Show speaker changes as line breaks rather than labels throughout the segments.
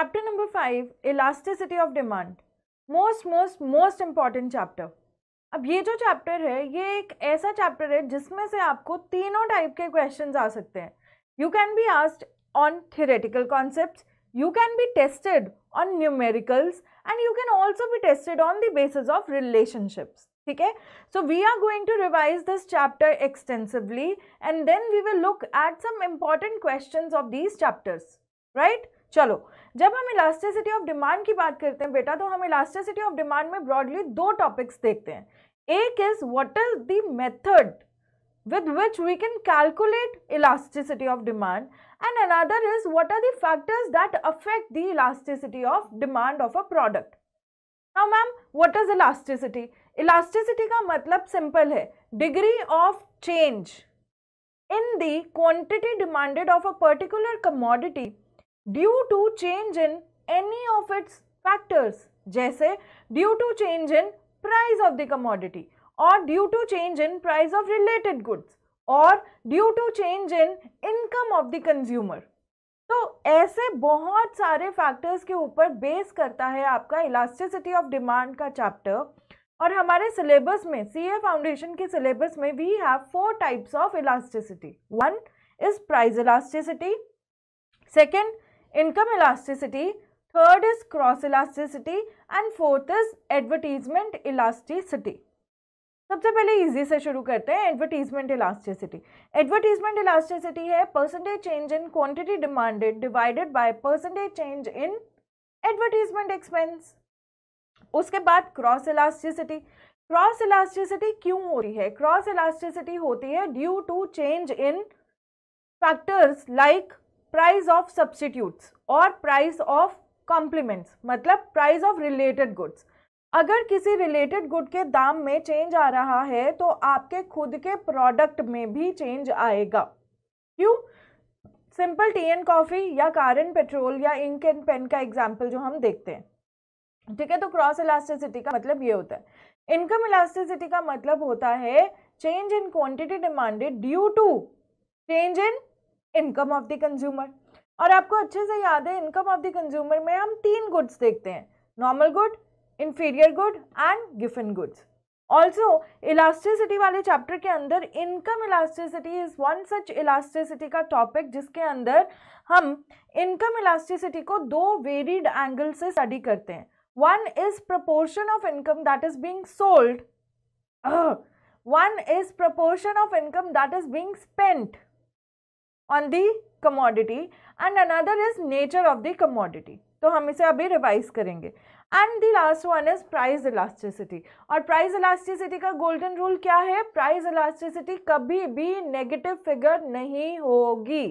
Chapter number 5 elasticity of demand, most important chapter. अब ये जो चैप्टर है ये एक ऐसा चैप्टर है जिसमें से आपको तीनों टाइप के क्वेश्चंस आ सकते हैं। You can be asked on theoretical concepts, you can be tested on numericals, and you can also be tested on the basis of relationships. ठीक है, so we are going to revise this chapter extensively and then we will look at some important questions of these chapters, right? चलो, जब हम elasticity of demand की बात करते हैं बेटा, तो हम इलास्टिसिटी ऑफ डिमांड में ब्रॉडली दो टॉपिक्स देखते हैं। एक is what is the method with which we can calculate elasticity of demand, and another is what are the factors that affect the elasticity of demand of a product. Now ma'am, what is elasticity? Elasticity का मतलब simple है, degree of change in the quantity demanded of a particular commodity due to change in any of its factors, जैसे due to change in price of the commodity, or due to change in price of related goods, or due to change in income of the consumer. तो ऐसे बहुत सारे factors के ऊपर base करता है आपका इलास्टिसिटी ऑफ डिमांड का चैप्टर। और हमारे सिलेबस में, सीए फाउंडेशन के सिलेबस में, we have 4 types of elasticity. 1 is price elasticity, second income elasticity, third is cross elasticity, and fourth is advertisement elasticity. सबसे पहले इजी से शुरू करते हैं, एडवर्टीजमेंट इलास्टिसिटी। एडवर्टीजमेंट इलास्टिसिटी है percentage change in quantity demanded divided by percentage change in advertisement expense. उसके बाद cross elasticity. Cross elasticity क्यों होती है? क्रॉस इलास्टिसिटी होती है due to change in factors like price of substitutes और price of complements, मतलब प्राइस ऑफ रिलेटेड गुड्स। अगर किसी रिलेटेड गुड के दाम में चेंज आ रहा है तो आपके खुद के प्रोडक्ट में भी चेंज आएगा। क्यों? सिंपल टी एंड कॉफी या कार एंड पेट्रोल या इंक एंड पेन का एग्जांपल जो हम देखते हैं, ठीक है। तो क्रॉस इलास्टिसिटी का मतलब ये होता है। इनकम इलास्टिसिटी का मतलब होता है change in quantity demanded due to change in income of the consumer. और आपको अच्छे से याद है, इनकम ऑफ द कंज्यूमर में हम 3 गुड्स देखते हैं, normal good, inferior good and given goods. Also, elasticity वाले चैप्टर के अंदर income elasticity is one such elasticity का टॉपिक जिसके अंदर हम income elasticity को 2 varied angle से स्टडी करते हैं। One is proportion of income that is being sold, one is proportion of income that is being spent on the commodity, and another is nature of the commodity. तो हम इसे अभी revise करेंगे। And the last one is price elasticity. और price elasticity का golden rule क्या है? Price elasticity कभी भी नेगेटिव फिगर नहीं होगी,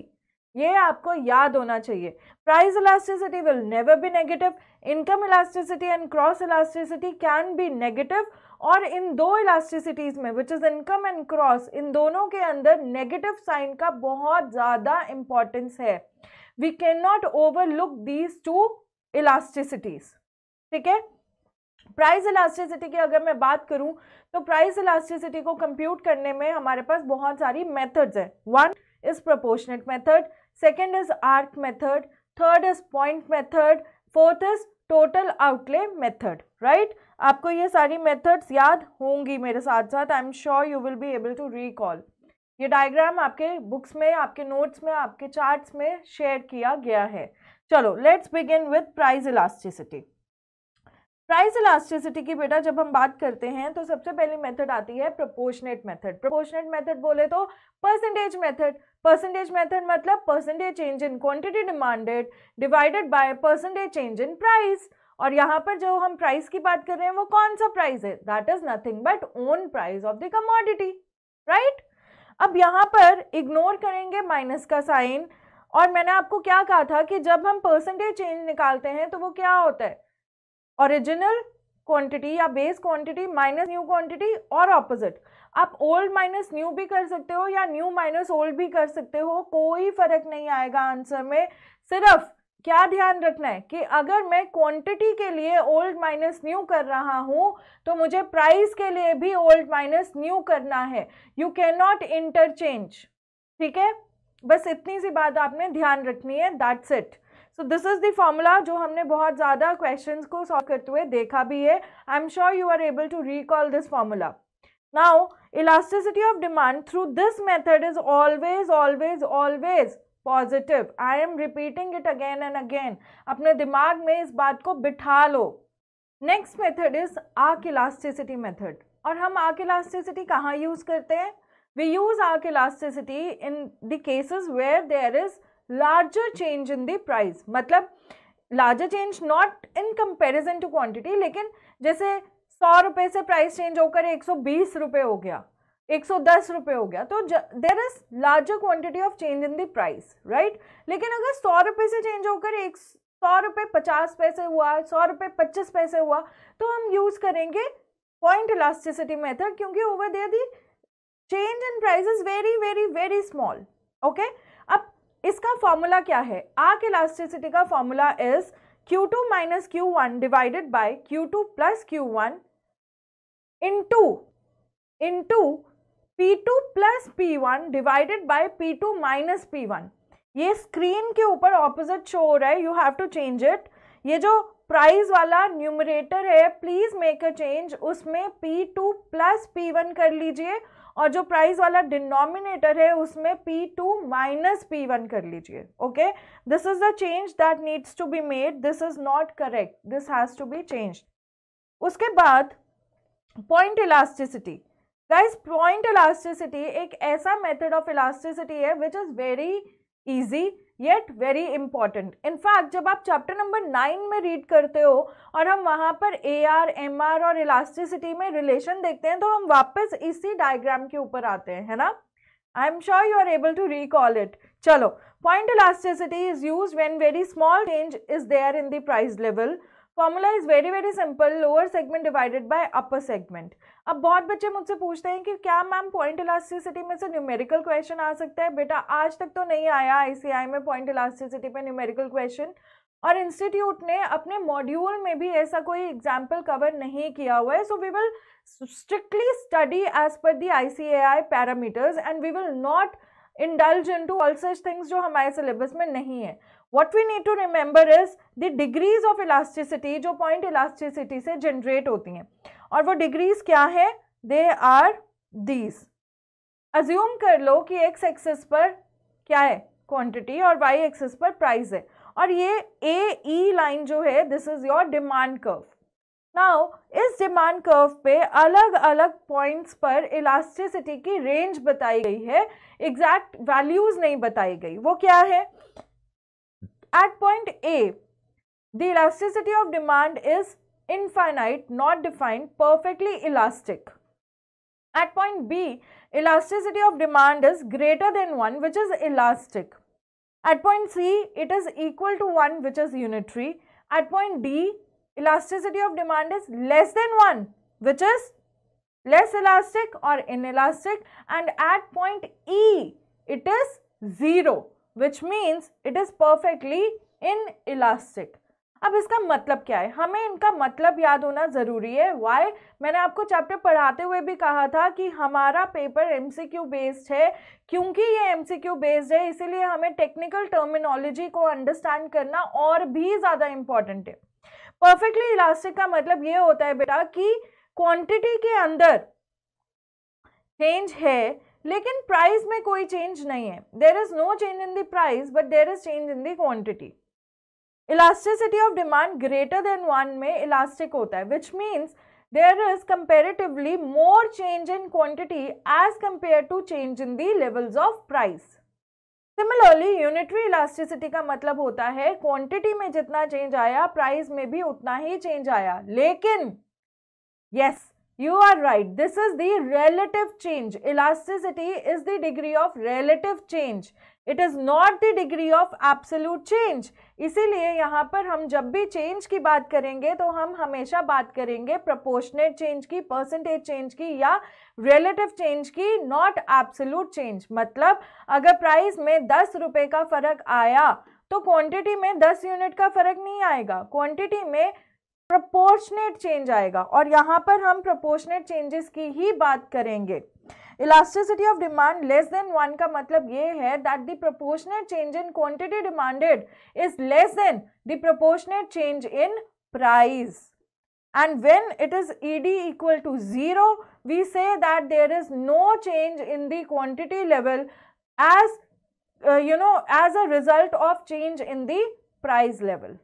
ये आपको याद होना चाहिए। Price elasticity will never be negative. Income elasticity and cross elasticity can be negative, और इन 2 इलास्टिसिटीज में which is income and cross, इन दोनों के अंदर नेगेटिव साइन का बहुत ज्यादा इंपॉर्टेंस है। We can not overlook these 2 elasticities, ठीक है। प्राइस इलास्टिसिटी की अगर मैं बात करूं तो प्राइस इलास्टिसिटी को कंप्यूट करने में हमारे पास बहुत सारी मेथड्स हैं। 1 is proportionate method, second is arc method, third is point method, fourth is total outlay method, right. आपको ये सारी मेथड्स याद होंगी मेरे साथ साथ। I am sure you will be able to recall. ये डायग्राम आपके बुक्स में, आपके नोट्स में, आपके चार्ट्स में शेयर किया गया है। चलो let's begin with price elasticity. Price elasticity की बेटा जब हम बात करते हैं तो सबसे पहली मेथड आती है प्रोपोर्शनेट मेथड। प्रोपोर्शनेट मेथड बोले तो परसेंटेज मेथड। परसेंटेज मेथड मतलब percentage change in quantity demanded divided by percentage change in price. और यहाँ पर जो हम प्राइस की बात कर रहे हैं वो कौन सा प्राइस है? That is nothing but own price of the commodity, right. अब यहाँ पर इग्नोर करेंगे माइनस का साइन। और मैंने आपको क्या कहा था कि जब हम परसेंटेज चेंज निकालते हैं तो वो क्या होता है? ओरिजिनल क्वांटिटी या base quantity minus new quantity, और ऑपोजिट। आप ओल्ड माइनस न्यू भी कर सकते हो या न्यू माइनस ओल्ड भी कर सकते हो, कोई फर्क नहीं आएगा आंसर में। सिर्फ क्या ध्यान रखना है कि अगर मैं क्वांटिटी के लिए ओल्ड माइनस न्यू कर रहा हूं तो मुझे प्राइस के लिए भी ओल्ड माइनस न्यू करना है। यू कैन नॉट इंटरचेंज, ठीक है। बस इतनी सी बात आपने ध्यान रखनी है, that's it. So this is the formula जो हमने बहुत ज़्यादा क्वेश्चंस को सॉल्व करते हुए देखा भी है. I am sure you are able to recall this formula. Now elasticity of demand through this method is always positive. I am repeating it again and again. अपने दिमाग में इस बात को बिठा लो. Next method is arc elasticity method. और हम आर्क इलास्टिसिटी कहाँ यूज करते हैं? We use arc elasticity in the cases where there is larger change in the price. मतलब larger change not in comparison to quantity, लेकिन जैसे 100 रुपये से प्राइस चेंज होकर 120 रुपये हो गया, 110 रुपये हो गया, तो there is larger quantity of change in the price, right. लेकिन अगर 100 रुपये से चेंज होकर 100 रुपये 50 पैसे हुआ, 100 रुपये 25 पैसे हुआ, तो हम यूज करेंगे पॉइंट इलास्टिसिटी मेथड, क्योंकि over there the change in price is very very very small. Okay, अब इसका फॉर्मूला क्या है? आर्क इलास्टिसिटी का formula is Q2 minus Q1 divided by Q2 plus Q1 into P2 plus P1 divided by P2 minus P1. ये screen के ऊपर opposite show हो रहा है, you have to change it. ये जो प्राइस वाला न्यूमरेटर है, प्लीज मेक अ चेंज, उसमें P2 प्लस P1 कर लीजिए, और जो प्राइस वाला डिनोमिनेटर है उसमें P2 माइनस P1 कर लीजिए. Okay, this is the change that needs to be made. This is not correct, this has to be changed. उसके बाद point elasticity. Guys, point elasticity एक ऐसा मेथड ऑफ इलास्टिसिटी है which is very easy yet very important. In fact जब आप chapter number 9 में read करते हो और हम वहाँ पर AR, MR और इलास्टिसिटी में रिलेशन देखते हैं, तो हम वापस इसी डायग्राम के ऊपर आते हैं, है ना. I am sure you are able to recall it. चलो, point elasticity is used when very small change is there in the price level. Formula is very very simple, lower segment divided by upper segment. अब बहुत बच्चे मुझसे पूछते हैं कि क्या ma'am point elasticity में से न्यूमेरिकल क्वेश्चन आ सकता है? बेटा, आज तक तो नहीं आया ICI में पॉइंट इलास्टिसिटी पे न्यूमेरिकल क्वेश्चन, और इंस्टीट्यूट ने अपने मॉड्यूल में भी ऐसा कोई एग्जाम्पल कवर नहीं किया हुआ है. So we will strictly study as per the ICAI parameters and we will not indulge into all such things जो हमारे सिलेबस में नहीं है. What we need to remember is the degrees of elasticity जो point elasticity से generate होती हैं, और वो degrees क्या है? They are these. Assume कर लो कि x axis पर क्या है? Quantity, और y axis पर price है, और ये AE line जो है this is your demand curve. Now इस डिमांड कर्व पे अलग अलग पॉइंट्स पर इलास्टिसिटी की रेंज बताई गई है, एग्जैक्ट वैल्यूज नहीं बताई गई. वो क्या है? At point A the elasticity of demand is infinite, not defined, perfectly elastic. At point B elasticity of demand is greater than 1 which is elastic. At point C it is equal to 1 which is unitary. At point D elasticity of demand is less than 1 which is less elastic or inelastic, and at point E it is 0 which means it is perfectly inelastic. अब इसका मतलब क्या है? हमें इनका मतलब याद होना ज़रूरी है. Why? मैंने आपको चैप्टर पढ़ाते हुए भी कहा था कि हमारा पेपर MCQ बेस्ड है. क्योंकि ये MCQ बेस्ड है, इसीलिए हमें टेक्निकल टर्मिनोलॉजी को अंडरस्टैंड करना और भी ज़्यादा इम्पॉर्टेंट है. परफेक्टली इलास्टिक का मतलब ये होता है बेटा कि क्वांटिटी के अंदर चेंज है लेकिन प्राइस में कोई चेंज नहीं है. There is no change in the price but there is change in the quantity. Elasticity of demand greater than 1 में इलास्टिक होता है, which means there is comparatively more change in quantity as compare to change in the levels of price. Similarly unitary elasticity का मतलब होता है quantity में जितना change आया प्राइस में भी उतना ही चेंज आया. लेकिन yes, you are right, this is the relative change. Elasticity is the degree of relative change. It is not the degree of absolute change. इसीलिए यहाँ पर हम जब भी चेंज की बात करेंगे तो हम हमेशा बात करेंगे प्रोपोर्शनेट चेंज की, परसेंटेज चेंज की या रिलेटिव चेंज की, नॉट एब्सोल्यूट चेंज. मतलब अगर प्राइस में 10 रुपये का फर्क आया तो क्वांटिटी में 10 यूनिट का फर्क नहीं आएगा, क्वांटिटी में प्रोपोर्शनेट चेंज आएगा. और यहाँ पर हम प्रोपोर्शनेट चेंजेस की ही बात करेंगे. Elasticity of demand less than 1 का मतलब ये है that the proportionate change in quantity demanded is less than the proportionate change in price. And when it is ED equal to 0, we say that there is no change in the quantity level as as a result of change in the price level.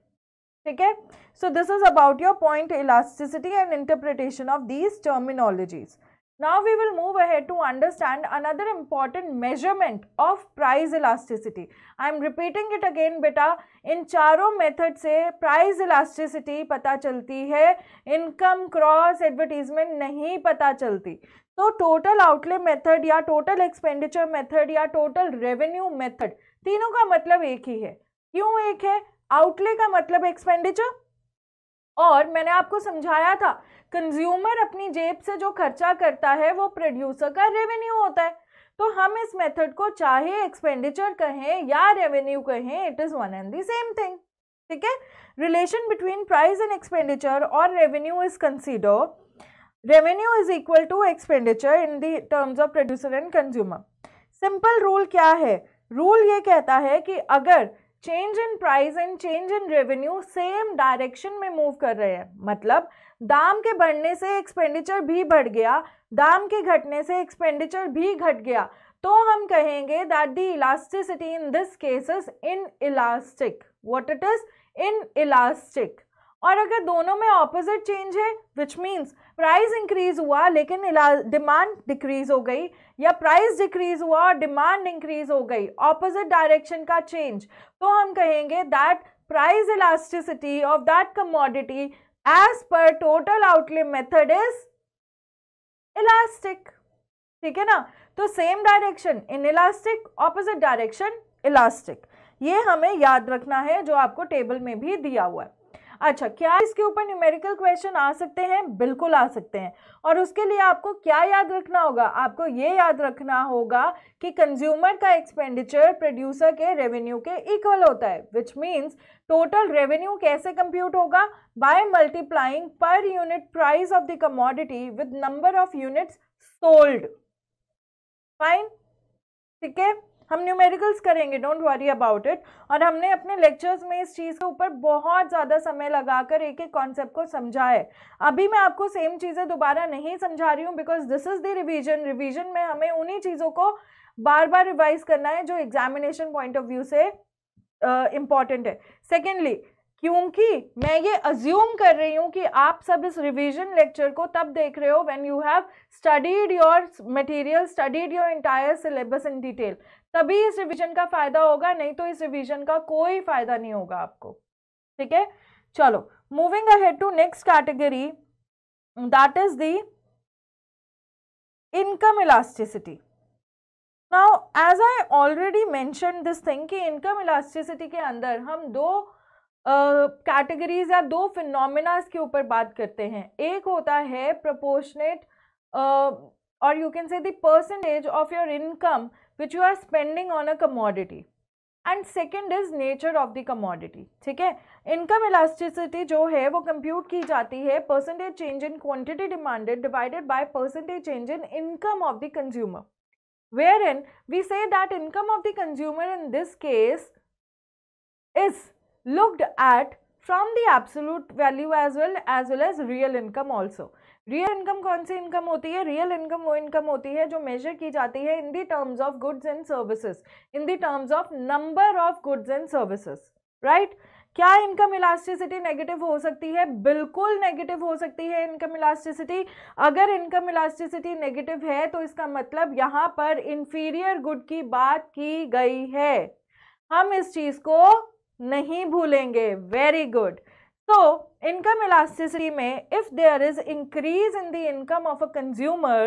ठीक है? So this is about your point elasticity and interpretation of these terminologies. Now we will move ahead to understand another important measurement of price elasticity. I am repeating it again बेटा, इन चारों method से price elasticity पता चलती है, income cross advertisement नहीं पता चलती. तो टोटल आउटले मेथड या टोटल एक्सपेंडिचर मेथड या टोटल रेवेन्यू मेथड, तीनों का मतलब एक ही है. क्यों एक है? आउटले का मतलब एक्सपेंडिचर, और मैंने आपको समझाया था कंज्यूमर अपनी जेब से जो खर्चा करता है वो प्रोड्यूसर का रेवेन्यू होता है. तो हम इस मेथड को चाहे एक्सपेंडिचर कहें या रेवेन्यू कहें, it is one and the same thing. ठीक है? Relation between price and expenditure और revenue is consider revenue is equal to expenditure in the terms of producer and consumer. Simple rule क्या है? Rule ये कहता है कि अगर change in price and change in revenue same direction में move कर रहे हैं, मतलब दाम के बढ़ने से एक्सपेंडिचर भी बढ़ गया, दाम के घटने से एक्सपेंडिचर भी घट गया, तो हम कहेंगे that the elasticity in this case is in elastic. What it is? In elastic. और अगर दोनों में ऑपोजिट चेंज है, विच मीन्स प्राइस इंक्रीज हुआ लेकिन डिमांड डिक्रीज हो गई, या प्राइस डिक्रीज हुआ और डिमांड इंक्रीज हो गई, ऑपोजिट डायरेक्शन का चेंज, तो हम कहेंगे that price elasticity of that commodity as per total outlay method is elastic. ठीक है ना? तो same direction inelastic, opposite direction elastic. ये हमें याद रखना है, जो आपको टेबल में भी दिया हुआ है. अच्छा, क्या इसके ऊपर न्यूमेरिकल क्वेश्चन आ सकते हैं? बिल्कुल आ सकते हैं. और उसके लिए आपको क्या याद रखना होगा? आपको ये याद रखना होगा कि कंज्यूमर का एक्सपेंडिचर प्रोड्यूसर के रेवेन्यू के इक्वल होता है, विच मीन्स टोटल रेवेन्यू कैसे कंप्यूट होगा? By multiplying per unit price of the commodity with number of units sold. Fine. ठीक है? हम न्यूमेरिकल्स करेंगे, डोंट वरी अबाउट इट. और हमने अपने लेक्चर्स में इस चीज़ के ऊपर बहुत ज़्यादा समय लगाकर एक एक कॉन्सेप्ट को समझा है. अभी मैं आपको सेम चीज़ें दोबारा नहीं समझा रही हूँ, because this is the revision. Revision में हमें उन्हीं चीज़ों को बार बार रिवाइज करना है जो एग्जामिनेशन पॉइंट ऑफ व्यू से इम्पॉर्टेंट है. सेकेंडली, क्योंकि मैं ये अज्यूम कर रही हूँ कि आप सब इस रिवीजन लेक्चर को तब देख रहे हो when you have studied your material, studied your entire syllabus in detail, तभी इस रिवीजन का फायदा होगा, नहीं तो इस रिवीजन का कोई फायदा नहीं होगा आपको. ठीक है? चलो, moving ahead to next category, that is the income elasticity. Now as I already mention this thing कि इनकम इलास्टिसिटी के अंदर हम दो कैटेगरीज या दो फिनोमिनास के ऊपर बात करते हैं. एक होता है प्रोपोर्शनेट, और यू कैन से the percentage of your income which you are spending on a commodity, and second is nature of the commodity. ठीक है? इनकम इलास्टिसिटी जो है वो कंप्यूट की जाती है percentage change in quantity demanded divided by percentage change in income of the consumer, wherein we say that income of the consumer in this case is looked at from the absolute value as well as real income also. Real income कौन सी income होती है? Real income वो income होती है जो major की जाती है इन the terms of goods and services, in the terms of number of goods and services. Right? क्या इनकम इलास्टिसिटी नेगेटिव हो सकती है? बिल्कुल नेगेटिव हो सकती है इनकम इलास्टिसिटी. अगर इनकम इलास्टिसिटी नेगेटिव है तो इसका मतलब यहाँ पर इंफीरियर गुड की बात की गई है. हम इस चीज को नहीं भूलेंगे. Very good. So, income elasticity में if there is increase in the income of a consumer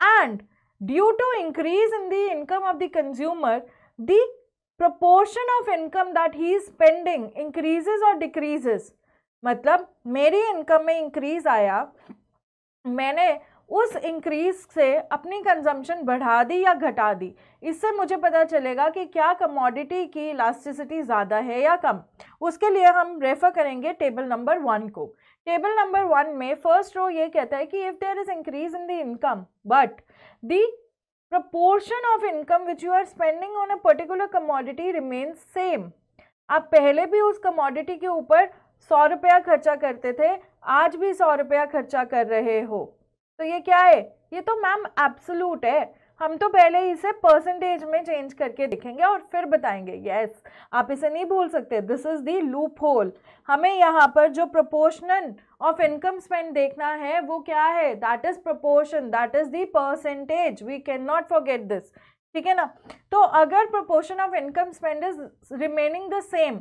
and due to increase in the income of the consumer, the proportion of income that he is spending increases or decreases. मतलब मेरी income में increase आया, मैंने उस increase से अपनी consumption बढ़ा दी या घटा दी, इससे मुझे पता चलेगा कि क्या कमोडिटी की इलास्टिसिटी ज़्यादा है या कम। उसके लिए हम रेफर करेंगे टेबल नंबर 1 को। टेबल नंबर 1 में फर्स्ट रो ये कहता है कि if there is increase in the income but the proportion of income which you are spending on a particular commodity remains same। आप पहले भी उस कमोडिटी के ऊपर 100 रुपया खर्चा करते थे, आज भी 100 रुपया खर्चा कर रहे हो, तो ये क्या है? ये तो मैम एब्सोल्यूट है। हम तो पहले इसे परसेंटेज में चेंज करके देखेंगे और फिर बताएंगे। यस, आप इसे नहीं भूल सकते, this is the loop hole. हमें यहाँ पर जो प्रोपोर्शनल ऑफ इनकम स्पेंड देखना है वो क्या है? That is proportion, that is the percentage, we can not forget this. ठीक है ना? तो अगर proportion of income spend is remaining the same,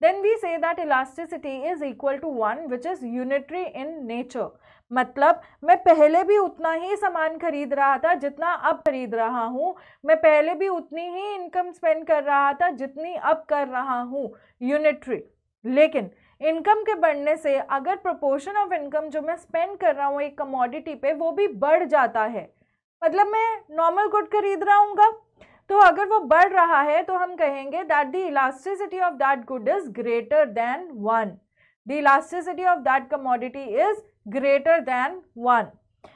then we say that elasticity is equal to 1 which is unitary in nature. मतलब मैं पहले भी उतना ही सामान खरीद रहा था जितना अब खरीद रहा हूँ, मैं पहले भी उतनी ही इनकम स्पेंड कर रहा था जितनी अब कर रहा हूँ, यूनिटरी। लेकिन इनकम के बढ़ने से अगर प्रोपोर्शन ऑफ इनकम जो मैं स्पेंड कर रहा हूँ एक कमोडिटी पे वो भी बढ़ जाता है, मतलब मैं नॉर्मल गुड खरीद रहा हूँ, तो अगर वो बढ़ रहा है तो हम कहेंगे that the elasticity of that good is greater than 1। The elasticity of that commodity is greater than 1।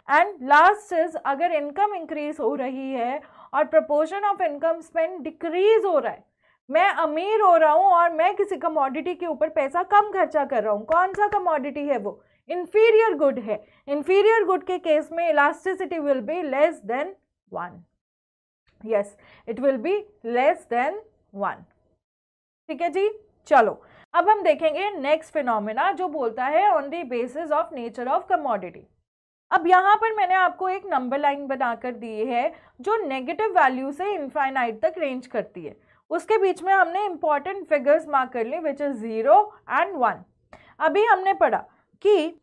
And last is अगर इनकम इंक्रीज हो रही है और proportion of income spend decrease हो रहा है, मैं अमीर हो रहा हूँ और मैं किसी कमोडिटी के ऊपर पैसा कम खर्चा कर रहा हूँ। कौन सा कमोडिटी है वो? इंफीरियर गुड है। इंफीरियर गुड के केस में elasticity will be less than 1। Yes, it will be less than 1। ठीक है जी, चलो अब हम देखेंगे नेक्स्ट फिनोमेना जो बोलता है on the basis of nature of commodity. अब यहाँ पर मैंने आपको एक नंबर लाइन बनाकर दी है जो नेगेटिव वैल्यू से इनफाइनाइट तक रेंज करती है। उसके बीच में हमने इंपॉर्टेंट फिगर्स मार्क कर ली विच इज 0 एंड 1। अभी हमने पढ़ा कि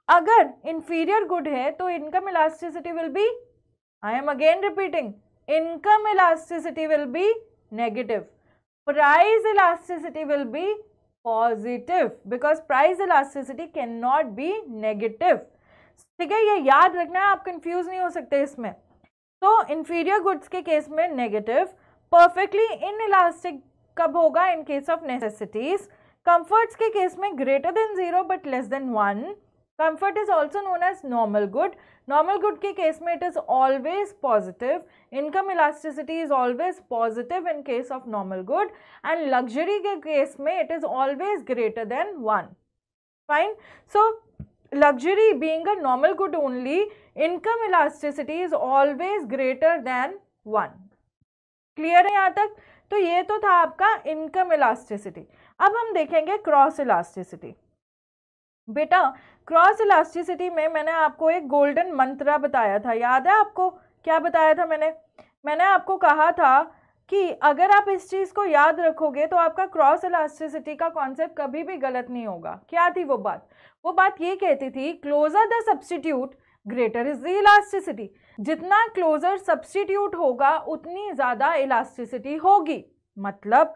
अगर इंफीरियर गुड है तो income elasticity will B, I am again repeating, income elasticity will be negative, price elasticity will be positive because price elasticity can not be negative. ठीक है, ये याद रखना है, आप कंफ्यूज नहीं हो सकते इसमें। तो इंफीरियर गुड्स के केस में नेगेटिव, परफेक्टली इनइलास्टिक कब होगा? In case of necessities. Comforts के केस में greater than 0 but less than 1। Comfort is also known as normal good. Normal good के केस में it is always positive. Income elasticity is always positive in case of normal good and luxury के case में it is always greater than 1। Fine, so luxury being a normal good only, income elasticity is always greater than 1। Clear है यहाँ तक? तो ये तो था आपका इनकम इलास्टिसिटी। अब हम देखेंगे क्रॉस इलास्टिसिटी। बेटा क्रॉस इलास्टिसिटी में मैंने आपको एक गोल्डन मंत्र बताया था, याद है आपको? क्या बताया था मैंने आपको कहा था कि अगर आप इस चीज़ को याद रखोगे तो आपका क्रॉस इलास्टिसिटी का कॉन्सेप्ट कभी भी गलत नहीं होगा। क्या थी वो बात? वो बात ये कहती थी closer the substitute greater is the elasticity. जितना क्लोजर सब्स्टिट्यूट होगा उतनी ज़्यादा इलास्टिसिटी होगी। मतलब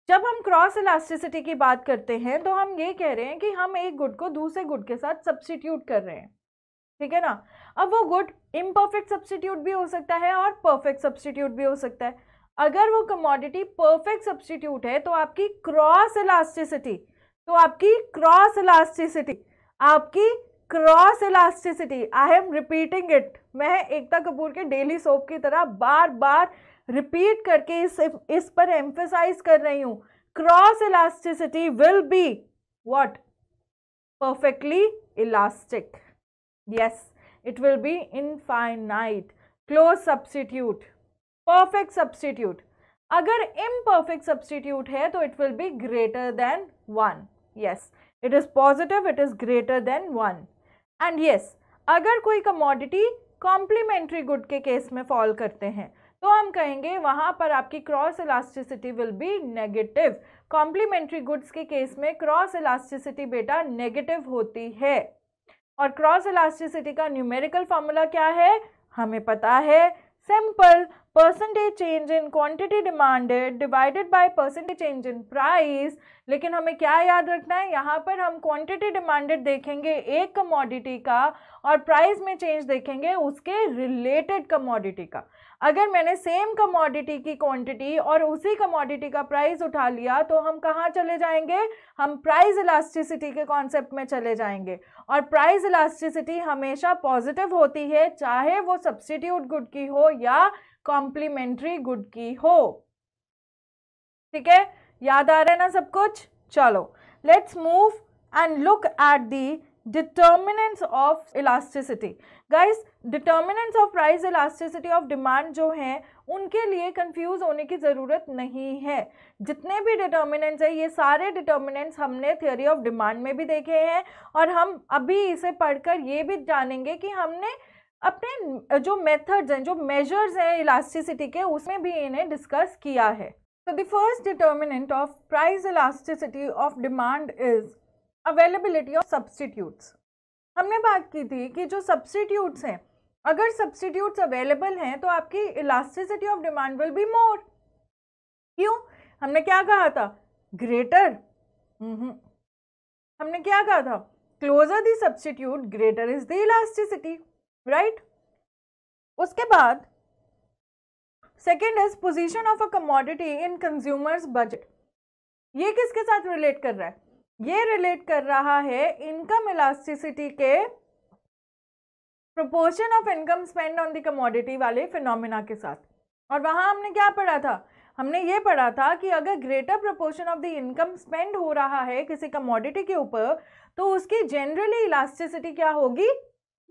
जब हम क्रॉस इलास्टिसिटी की बात करते हैं तो हम ये कह रहे हैं कि हम एक गुड को दूसरे गुड के साथ सब्स्टिट्यूट कर रहे हैं। ठीक है ना? अब वो गुड इम्परफेक्ट सब्स्टिट्यूट भी हो सकता है और परफेक्ट सब्स्टिट्यूट भी हो सकता है। अगर वो कमोडिटी परफेक्ट सब्स्टिट्यूट है तो आपकी cross elasticity, I am repeating it, मैं एकता कपूर के डेली सोप की तरह बार बार रिपीट करके इस पर एम्फेसाइज कर रही हूँ। Cross elasticity will be what? Perfectly elastic. Yes, it will be infinite. Close substitute, perfect substitute. अगर imperfect substitute है तो it will be greater than 1. Yes, it is positive, it is greater than 1. And yes, अगर कोई commodity complementary good के case में fall करते हैं तो हम कहेंगे वहाँ पर आपकी cross elasticity will be negative. Complementary goods के केस में क्रॉस इलास्टिसिटी बेटा नेगेटिव होती है। और क्रॉस इलास्टिसिटी का न्यूमेरिकल फॉर्मूला क्या है? हमें पता है, simple, percentage change in quantity demanded divided by percentage change in price. लेकिन हमें क्या याद रखना है, यहाँ पर हम क्वांटिटी डिमांडेड देखेंगे एक कमोडिटी का और प्राइस में चेंज देखेंगे उसके रिलेटेड कमोडिटी का। अगर मैंने सेम कमोडिटी की क्वांटिटी और उसी कमोडिटी का प्राइस उठा लिया तो हम कहाँ चले जाएंगे, हम प्राइस इलास्टिसिटी के कॉन्सेप्ट में चले जाएंगे। और प्राइस इलास्टिसिटी हमेशा पॉजिटिव होती है, चाहे वो सब्स्टिट्यूट गुड की हो या कॉम्प्लीमेंट्री गुड की हो। ठीक है, याद आ रहा है ना सब कुछ। चलो let's move and look at the determinants of elasticity. Guys, determinants of price elasticity of demand जो हैं उनके लिए कंफ्यूज होने की ज़रूरत नहीं है। जितने भी डिटर्मिनेंट्स हैं ये सारे डिटर्मिनेंट्स हमने थ्योरी ऑफ डिमांड में भी देखे हैं और हम अभी इसे पढ़कर ये भी जानेंगे कि हमने अपने जो मेथड्स हैं, जो मेजर्स हैं इलास्टिसिटी के, उसमें भी इन्हें डिस्कस किया है। So the first determinant of price elasticity of demand is availability of substitutes। हमने बात की थी कि जो substitutes हैं, अगर substitutes available हैं तो आपकी elasticity of demand will be more। क्यों? हमने क्या कहा था, greater। हमने क्या कहा था, closer the substitute greater is the elasticity, right? उसके बाद second is position of a commodity in consumers budget. ये किसके साथ रिलेट कर रहा है, ये रिलेट कर रहा है इनकम इलास्टिसिटी के proportion of income spend on the commodity वाले फिनोमिना के साथ। और वहां हमने क्या पढ़ा था, हमने ये पढ़ा था कि अगर greater proportion of the income spend हो रहा है किसी कमोडिटी के ऊपर तो उसकी जनरली इलास्टिसिटी क्या होगी,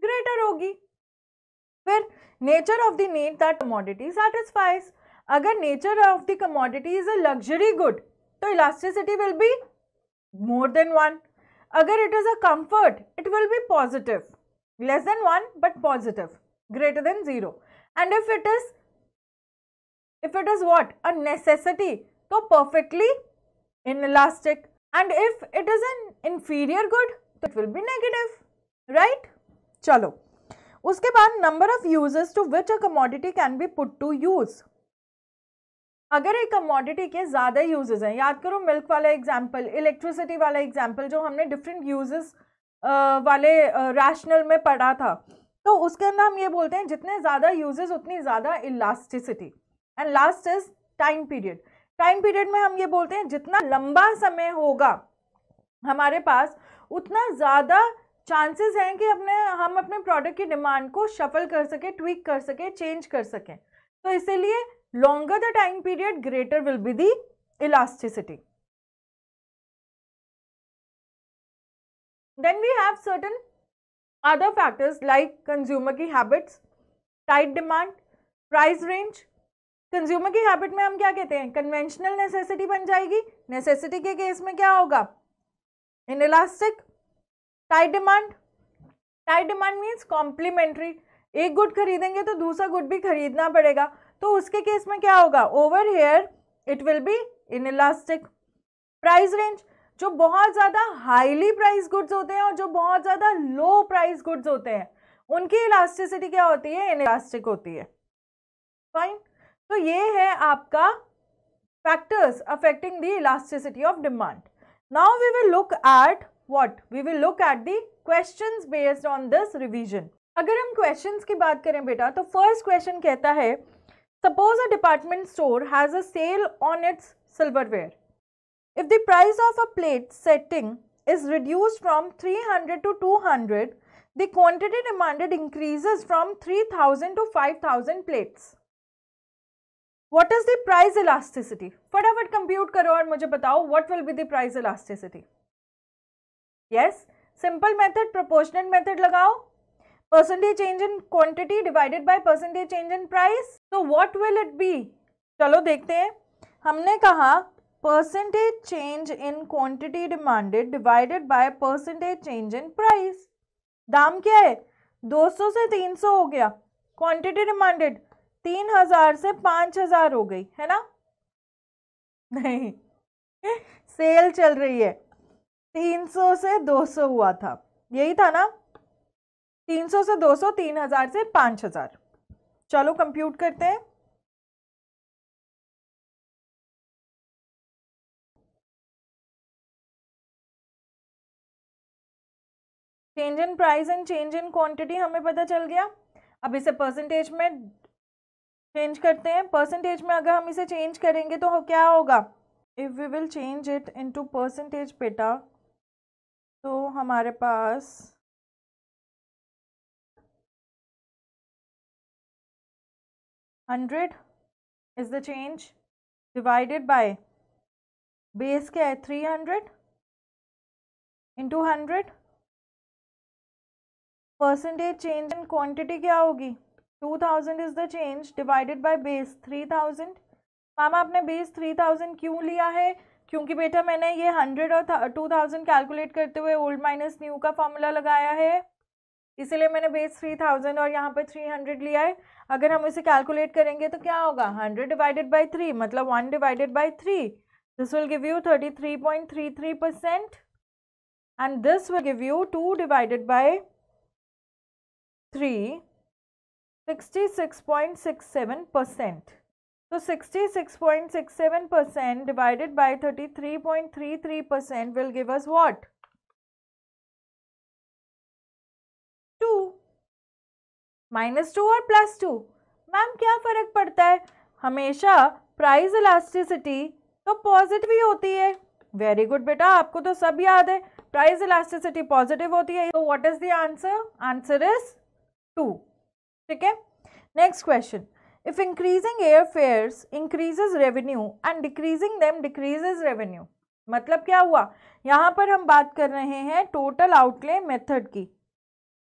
ग्रेटर होगी। फिर nature of the need that commodity satisfies. अगर nature of the commodity is a luxury good तो elasticity will be more than 1। अगर it is a comfort it will be positive, less than 1 but positive, greater than 0। And if it is what, a necessity, तो perfectly inelastic. And if it is an inferior good तो it will be negative, right. चलो उसके बाद number of uses to which a commodity can be put to use. अगर एक commodity के ज्यादा uses हैं, याद करो मिल्क वाला एग्जांपल, इलेक्ट्रिसिटी वाला एग्जांपल जो हमने डिफरेंट यूजेस वाले रैशनल में पढ़ा था, तो उसके अंदर हम ये बोलते हैं जितने ज्यादा यूजेस उतनी ज्यादा elasticity. And last is time period. Time period में हम ये बोलते हैं जितना लंबा समय होगा हमारे पास उतना ज्यादा चांसेस हैं कि हम अपने प्रोडक्ट की डिमांड को शफल कर सके, ट्वीक कर सके, चेंज कर सकें। तो इसीलिए longer the time period greater will be the elasticity. Then we have certain other factors like consumer की habits, tight demand, price range. Consumer की हैबिट में हम क्या कहते हैं, कन्वेंशनल नेसेसिटी बन जाएगी। नेसेसिटी के केस में क्या होगा, inelastic. Tight demand means complementary, एक गुड खरीदेंगे तो दूसरा गुड भी खरीदना पड़ेगा, तो उसके केस में क्या होगा, over here it will be inelastic. Price range, जो बहुत ज़्यादा हाईली प्राइस गुड्स होते हैं और जो बहुत ज़्यादा लो प्राइस गुड्स होते हैं उनकी इलास्टिसिटी क्या होती है, इनइलास्टिक होती है। फाइन, तो ये है आपका factors affecting the elasticity of demand. Now we will look at what? We will look at the questions based on this revision। अगर हम questions की बात करें बेटा तो first question कहता है suppose a department store has a sale on its silverware। If the price of a plate setting is reduced from 300 to 200, the quantity demanded increases from 3000 to 5000 plates। What is the price elasticity? फटाफट compute करो और मुझे बताओ what will be the price elasticity। Yes, simple method, proportionate method लगाओ, percentage change in quantity divided by percentage change in price। So what will it be? चलो देखते हैं। हमने कहा percentage change in quantity demanded divided by percentage change in price। दाम क्या है, 200 से 300 हो गया, क्वांटिटी डिमांडेड 3000 से 5000 हो गई, है ना। नहीं, सेल चल रही है, 300 से 200 हुआ था, यही था ना, 300 से 200, 3000 से 5000। चलो कंप्यूट करते हैं। Change in price and change in quantity हमें पता चल गया। अब इसे परसेंटेज में चेंज करते हैं। परसेंटेज में अगर हम इसे चेंज करेंगे तो क्या होगा, if we will change it into percentage बेटा, तो हमारे पास 100 is the change divided by base क्या है 300 into 100, percentage change in quantity क्या होगी 2000 is the change divided by base 3000। मामा आपने बेस 3000 क्यों लिया है, क्योंकि बेटा मैंने ये 100 और 2000 कैलकुलेट करते हुए ओल्ड माइनस न्यू का फॉर्मूला लगाया है, इसीलिए मैंने बेस 3000 और यहाँ पे 300 लिया है। अगर हम इसे कैलकुलेट करेंगे तो क्या होगा 100 डिवाइडेड बाई 3 मतलब 1 divided by 3, this will give you 33.33% and this will give you 2 divided by 3, 66.67%. So 66.67% divided by 33.33% will give us what? 2 -2 और +2। मैम क्या फर्क पड़ता है, हमेशा प्राइस इलास्टिसिटी तो पॉजिटिव ही होती है। वेरी गुड बेटा, आपको तो सब याद है, प्राइस इलास्टिसिटी पॉजिटिव होती है। तो what is the answer, answer is 2। ठीक है, next question, if increasing air fares increases revenue and decreasing them decreases revenue, मतलब क्या हुआ, यहाँ पर हम बात कर रहे हैं टोटल आउटले मेथड की।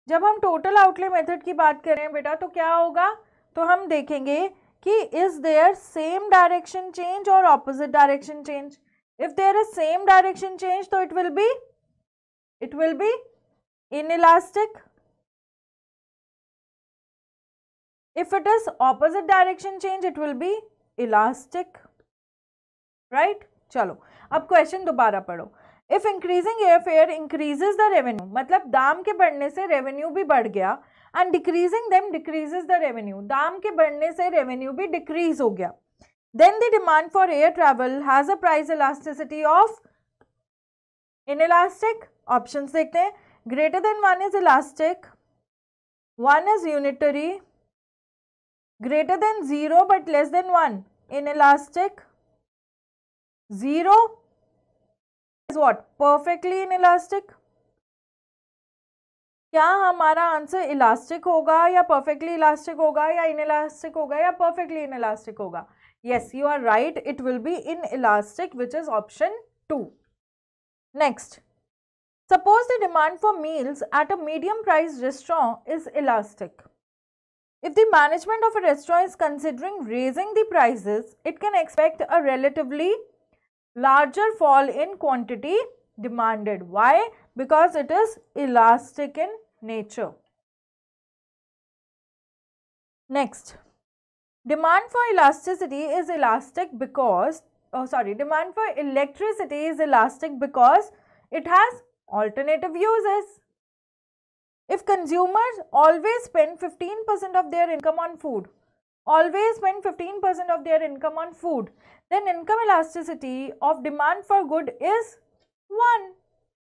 जब हम टोटल आउटले मेथड की बात करें बेटा तो क्या होगा, तो हम देखेंगे कि is there same direction change और opposite direction change. If there is same direction change तो it will be inelastic. If it is opposite direction change it will be elastic, right? चलो अब क्वेश्चन दोबारा पढ़ो। If increasing airfare increases the revenue, मतलब दाम के बढ़ने से रेवेन्यू भी बढ़ गया, and decreasing them decreases the revenue, दाम के बढ़ने से रेवेन्यू भी डिक्रीज हो गया, then the demand for air travel has a price elasticity of inelastic. Options देखते हैं, greater than 1 is elastic, 1 is unitary, greater than 0 but less than 1 inelastic, 0 is what, perfectly inelastic। क्या हमारा answer elastic होगा या perfectly elastic होगा या inelastic होगा या परफेक्टली इनइलास्टिक होगा? Yes, you are right, it will be inelastic, which is option 2। Next, suppose the demand for meals at a medium priced restaurant is elastic. If the management of a restaurant is considering raising the prices, it can expect a relatively larger fall in quantity demanded. Why? Because it is elastic in nature. Next, demand for elasticity is elastic because, demand for electricity is elastic because it has alternative uses. If consumers always spend 15% of their income on food, then income elasticity of demand for good is 1.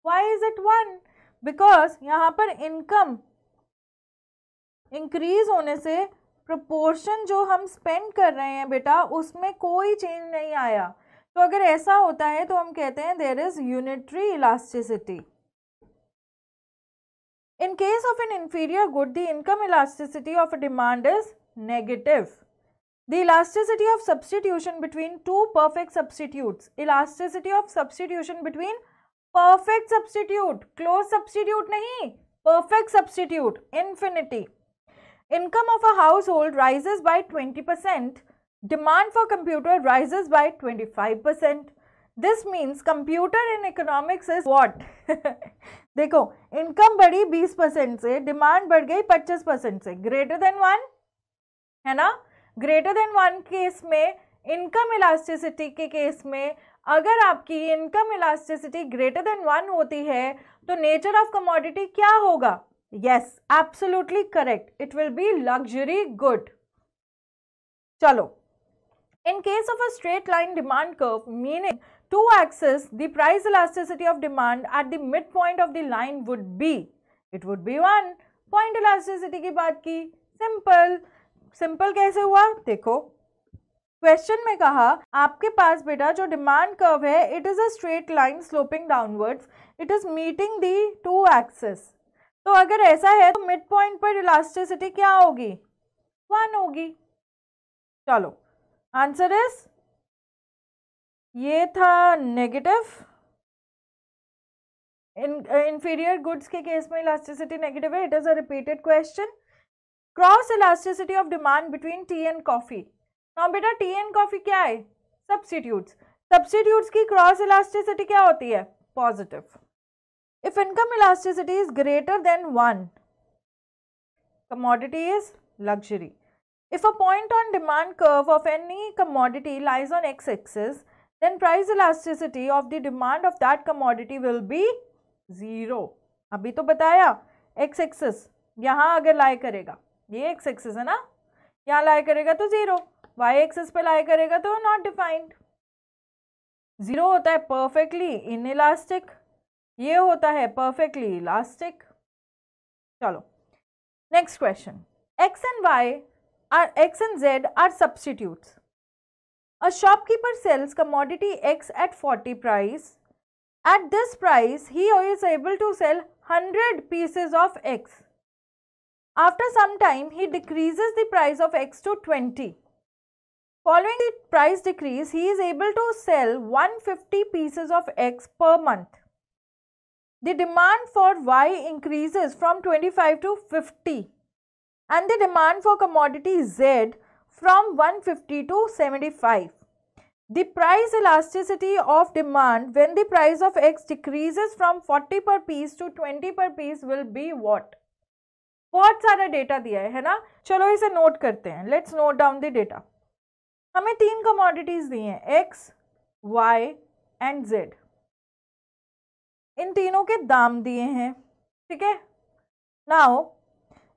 Why is it 1? Because यहाँ पर income increase होने से proportion जो हम spend कर रहे हैं बेटा उसमें कोई change नहीं आया। तो अगर ऐसा होता है तो हम कहते हैं there is unitary elasticity. In case of an inferior good, the income elasticity of a demand is negative. The elasticity of substitution between two perfect substitutes. Elasticity of substitution between perfect substitute, close substitute नहीं, perfect substitute, infinity. Income of a household rises by 20%. Demand for computer rises by 25%. This means computer in economics is what? देखो, income बढ़ी 20% से, demand बढ़ गई 25% से, greater than 1 है ना। Greater than 1 case में, इनकम इलास्टिसिटी के केस में, अगर आपकी इनकम इलास्टिसिटी ग्रेटर देन 1 होती है तो नेचर ऑफ कमोडिटी क्या होगा? Yes, absolutely correct, it will B luxury good. चलो, in case of a straight line demand curve, meaning two axes, the price elasticity of demand at the midpoint of the line would be, it would be 1. Point elasticity की बात की, simple. Simple कैसे हुआ देखो, question में कहा आपके पास बेटा जो डिमांड कर्व है it is a straight line sloping downwards, it is meeting the 2 axis. तो अगर ऐसा है तो मिड पॉइंट पर इलास्टिसिटी क्या होगी, 1 होगी. चलो आंसर इज, ये था नेगेटिव. इंफीरियर गुड्स के केस में इलास्टिसिटी नेगेटिव है. It is a repeated question. Cross elasticity of demand between T and coffee. Now बेटा टी एंड कॉफी क्या है, सब्स्टिट्यूट्स. सब्स्टिट्यूट्स की क्रॉस इलास्टिसिटी क्या होती है, positive. If income elasticity is greater than 1, commodity is luxury. If a point on demand curve of any commodity lies on x-axis, then price elasticity of the demand of that commodity will be 0. अभी तो बताया x-axis यहाँ अगर लाई करेगा, ये x-axis है ना, यहाँ लाई करेगा तो 0, y-axis पे लाई करेगा तो not defined. 0 होता है perfectly inelastic, ये होता है perfectly elastic. चलो next question. X and Z are substitutes. A shopkeeper sells commodity X at 40 price. At this price, he is able to sell 100 pieces of X. After some time, he decreases the price of X to 20. Following the price decrease, he is able to sell 150 pieces of X per month. The demand for Y increases from 25 to 50 and the demand for commodity Z from 150 to 75. The price elasticity of demand when the price of X decreases from 40 per piece to 20 per piece will be what? बहुत सारा data दिया है ना, चलो इसे note करते हैं. Let's note down the data. हमें 3 कमोडिटीज दी हैं, X, Y एंड Z. इन तीनों के दाम दिए हैं, ठीक है. नाउ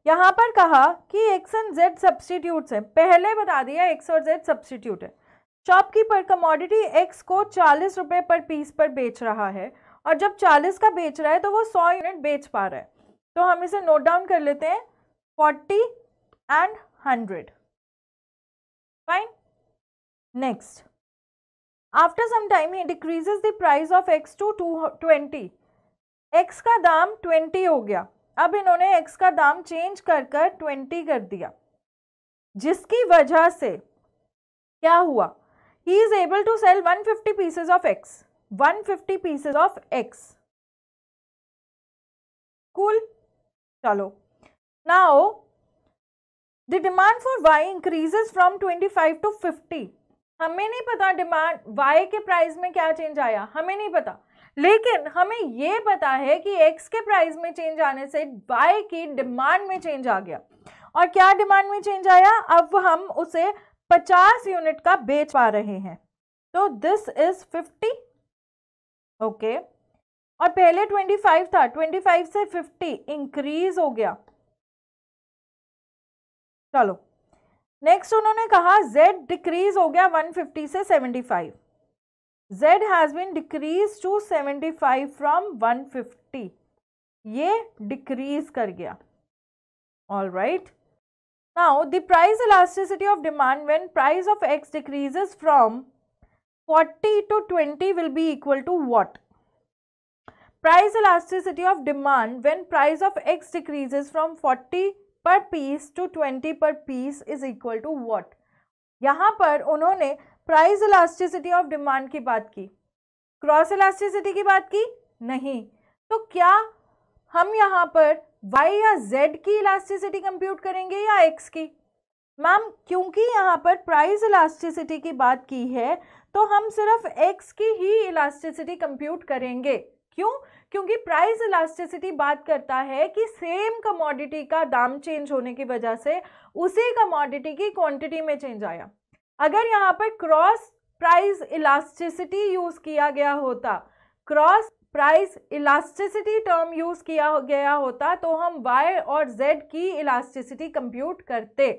यहाँ पर कहा कि X एंड Z सब्स्टिट्यूट्स हैं. पहले बता दिया X और Z सब्स्टिट्यूट है. शॉपकीपर कमोडिटी X को 40 रुपये पर पीस पर बेच रहा है और जब 40 का बेच रहा है तो वो 100 यूनिट बेच पा रहा है. तो हम इसे नोट डाउन कर लेते हैं, 40 and 100. Fine. Next, after some time he decreases the price of X to 20. X का दाम 20 हो गया. अब इन्होंने X का दाम चेंज कर 20 कर दिया, जिसकी वजह से क्या हुआ, he is able to sell 150 pieces of X. 150 pieces of X. Cool. चलो. Now the demand for Y increases from 25 to 50. हमें नहीं पता डिमांड Y के प्राइस में क्या चेंज आया, हमें नहीं पता, लेकिन हमें ये पता है कि X के प्राइस में चेंज आने से Y की डिमांड में चेंज आ गया. और क्या डिमांड में चेंज आया, अब हम उसे 50 यूनिट का बेच पा रहे हैं. तो दिस इज 50. ओके. और पहले 25 था, 25 से 50 इंक्रीज हो गया. चलो नेक्स्ट उन्होंने कहा Z डिक्रीज हो गया 150 से 75. Z has been decrease to 75 from 150. ये डिक्रीज कर गया. All right. Now the price elasticity of demand when price of X decreases from 40 to 20 will be equal to what? Price elasticity of demand when price of X decreases from 40 per piece to 20 per piece is equal to what? यहाँ पर उन्होंने price elasticity of demand की बात की, cross elasticity की बात की नहीं. तो क्या हम यहाँ पर Y या Z की इलास्टिसिटी कंप्यूट करेंगे या X की? मैम क्योंकि यहाँ पर प्राइस इलास्टिसिटी की बात की है तो हम सिर्फ X की ही इलास्टिसिटी कंप्यूट करेंगे. क्यों? क्योंकि प्राइस इलास्टिसिटी बात करता है कि सेम कमोडिटी का दाम चेंज होने की वजह से उसी कमोडिटी की क्वांटिटी में चेंज आया. अगर यहाँ पर क्रॉस प्राइस इलास्टिसिटी यूज किया गया होता, cross price elasticity term use किया गया होता तो हम Y और Z की इलास्टिसिटी कंप्यूट करते.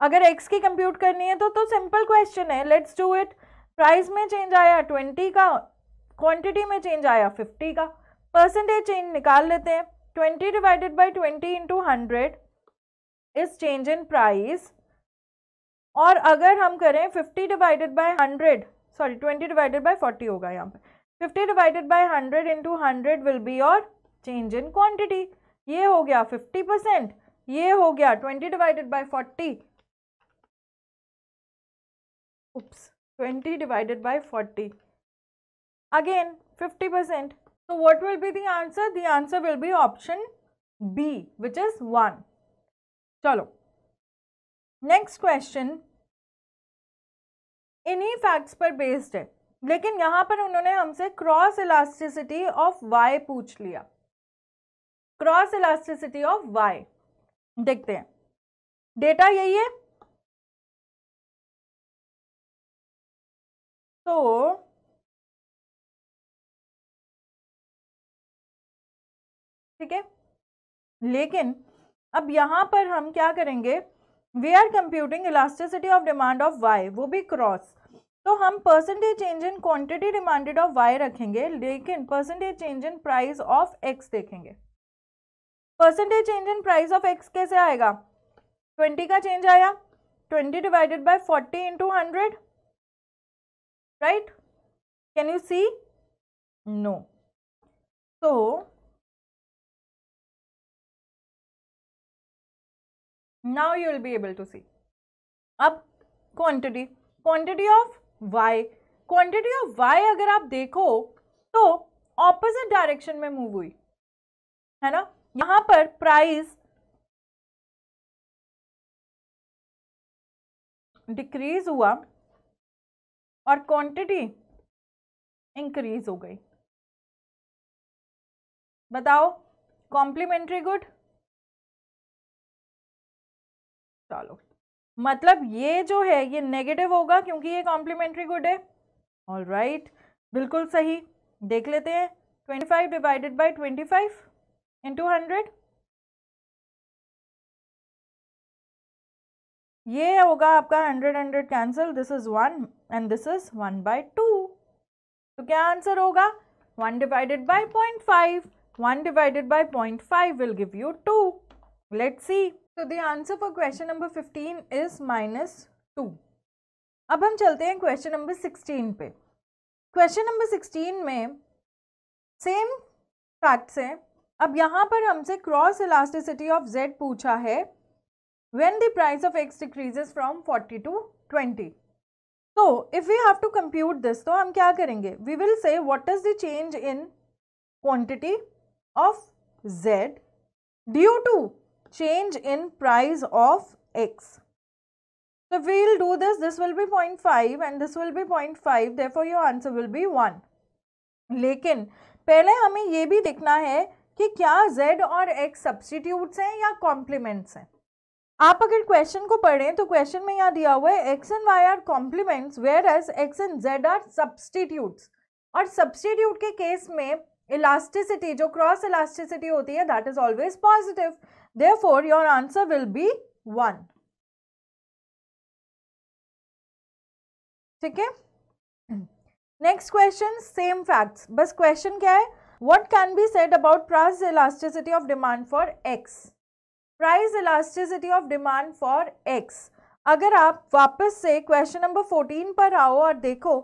अगर X की कंप्यूट करनी है तो सिंपल क्वेश्चन है, लेट्स डू इट. प्राइस में चेंज आया 20 का, क्वांटिटी में चेंज आया 50 का, परसेंटेज चेंज निकाल लेते हैं. 20 divided by 20 into 100 is change in price, और अगर हम करें 50 divided by 100, sorry 20 divided by 40 होगा यहाँ पे, 50 divided by 100 into 100 will be your change in quantity. ये हो गया 50%, ये हो गया 20 divided by 40, oops, 20 divided by 40, again 50%. So what will be the answer? The answer will be option B, which is 1. चलो नेक्स्ट क्वेश्चन इन्हीं facts पर based है, लेकिन यहाँ पर उन्होंने हमसे क्रॉस इलास्टिसिटी ऑफ y पूछ लिया। क्रॉस इलास्टिसिटी ऑफ y देखते हैं, डेटा यही है। तो ठीक है, लेकिन अब यहां पर हम क्या करेंगे, we are computing elasticity of demand of Y, वो भी क्रॉस। तो हम percentage change in quantity demanded of Y रखेंगे, लेकिन percentage change in price of X देखेंगे। Percentage change in price of X कैसे आएगा, 20 का चेंज आया, 20 divided by 40 into 100, right? Can you see? No. तो now you will be able to see. अब quantity, quantity of y, quantity of y अगर आप देखो तो ऑपोजिट डायरेक्शन में मूव हुई है ना। यहां पर प्राइस डिक्रीज हुआ और क्वांटिटी इंक्रीज हो गई। बताओ, कॉम्प्लीमेंट्री गुड? चलो, मतलब ये जो है ये नेगेटिव होगा क्योंकि ये कॉम्प्लीमेंट्री गुड है। ऑल राइट, बिल्कुल सही। देख लेते हैं, 25 डिवाइडेड बाई 25 इंटू 100, ये होगा आपका 100 cancel, this is 1 and this is 1/2। तो क्या आंसर होगा, 1 divided by 0.5, 1 divided by 0.5 will give you 2। Let's see. So the answer for question number 15 is -2. अब हम चलते हैं क्वेश्चन नंबर 16 पे। क्वेश्चन नंबर 16 में सेम फैक्ट्स हैं। अब यहाँ पर हमसे क्रॉस इलास्टिसिटी ऑफ z पूछा है when the price of x decreases from 40 to 20. So if we have to compute this, तो हम क्या करेंगे, we will say what is the change in quantity of z due to change in price of x. So we will do this, this will be 0.5 and this will be 0.5, therefore your answer will be 1. लेकिन पहले हमें ये भी देखना है कि क्या z और x सब्स्टिट्यूट्स हैं या कॉम्प्लीमेंट्स हैं। आप अगर क्वेश्चन को पढ़ें तो क्वेश्चन में यहाँ दिया हुआ है x and y are complements where as x and z are substitutes, और सब्स्टिट्यूट के केस में इलास्टिसिटी, जो क्रॉस इलास्टिसिटी होती है, that is always positive. Therefore, your answer will be 1. ठीक है, नेक्स्ट क्वेश्चन, सेम फैक्ट्स, बस क्वेश्चन क्या है, what can be said about price elasticity of demand for x? Price elasticity of demand for x। अगर आप वापस से question number 14 पर आओ और देखो,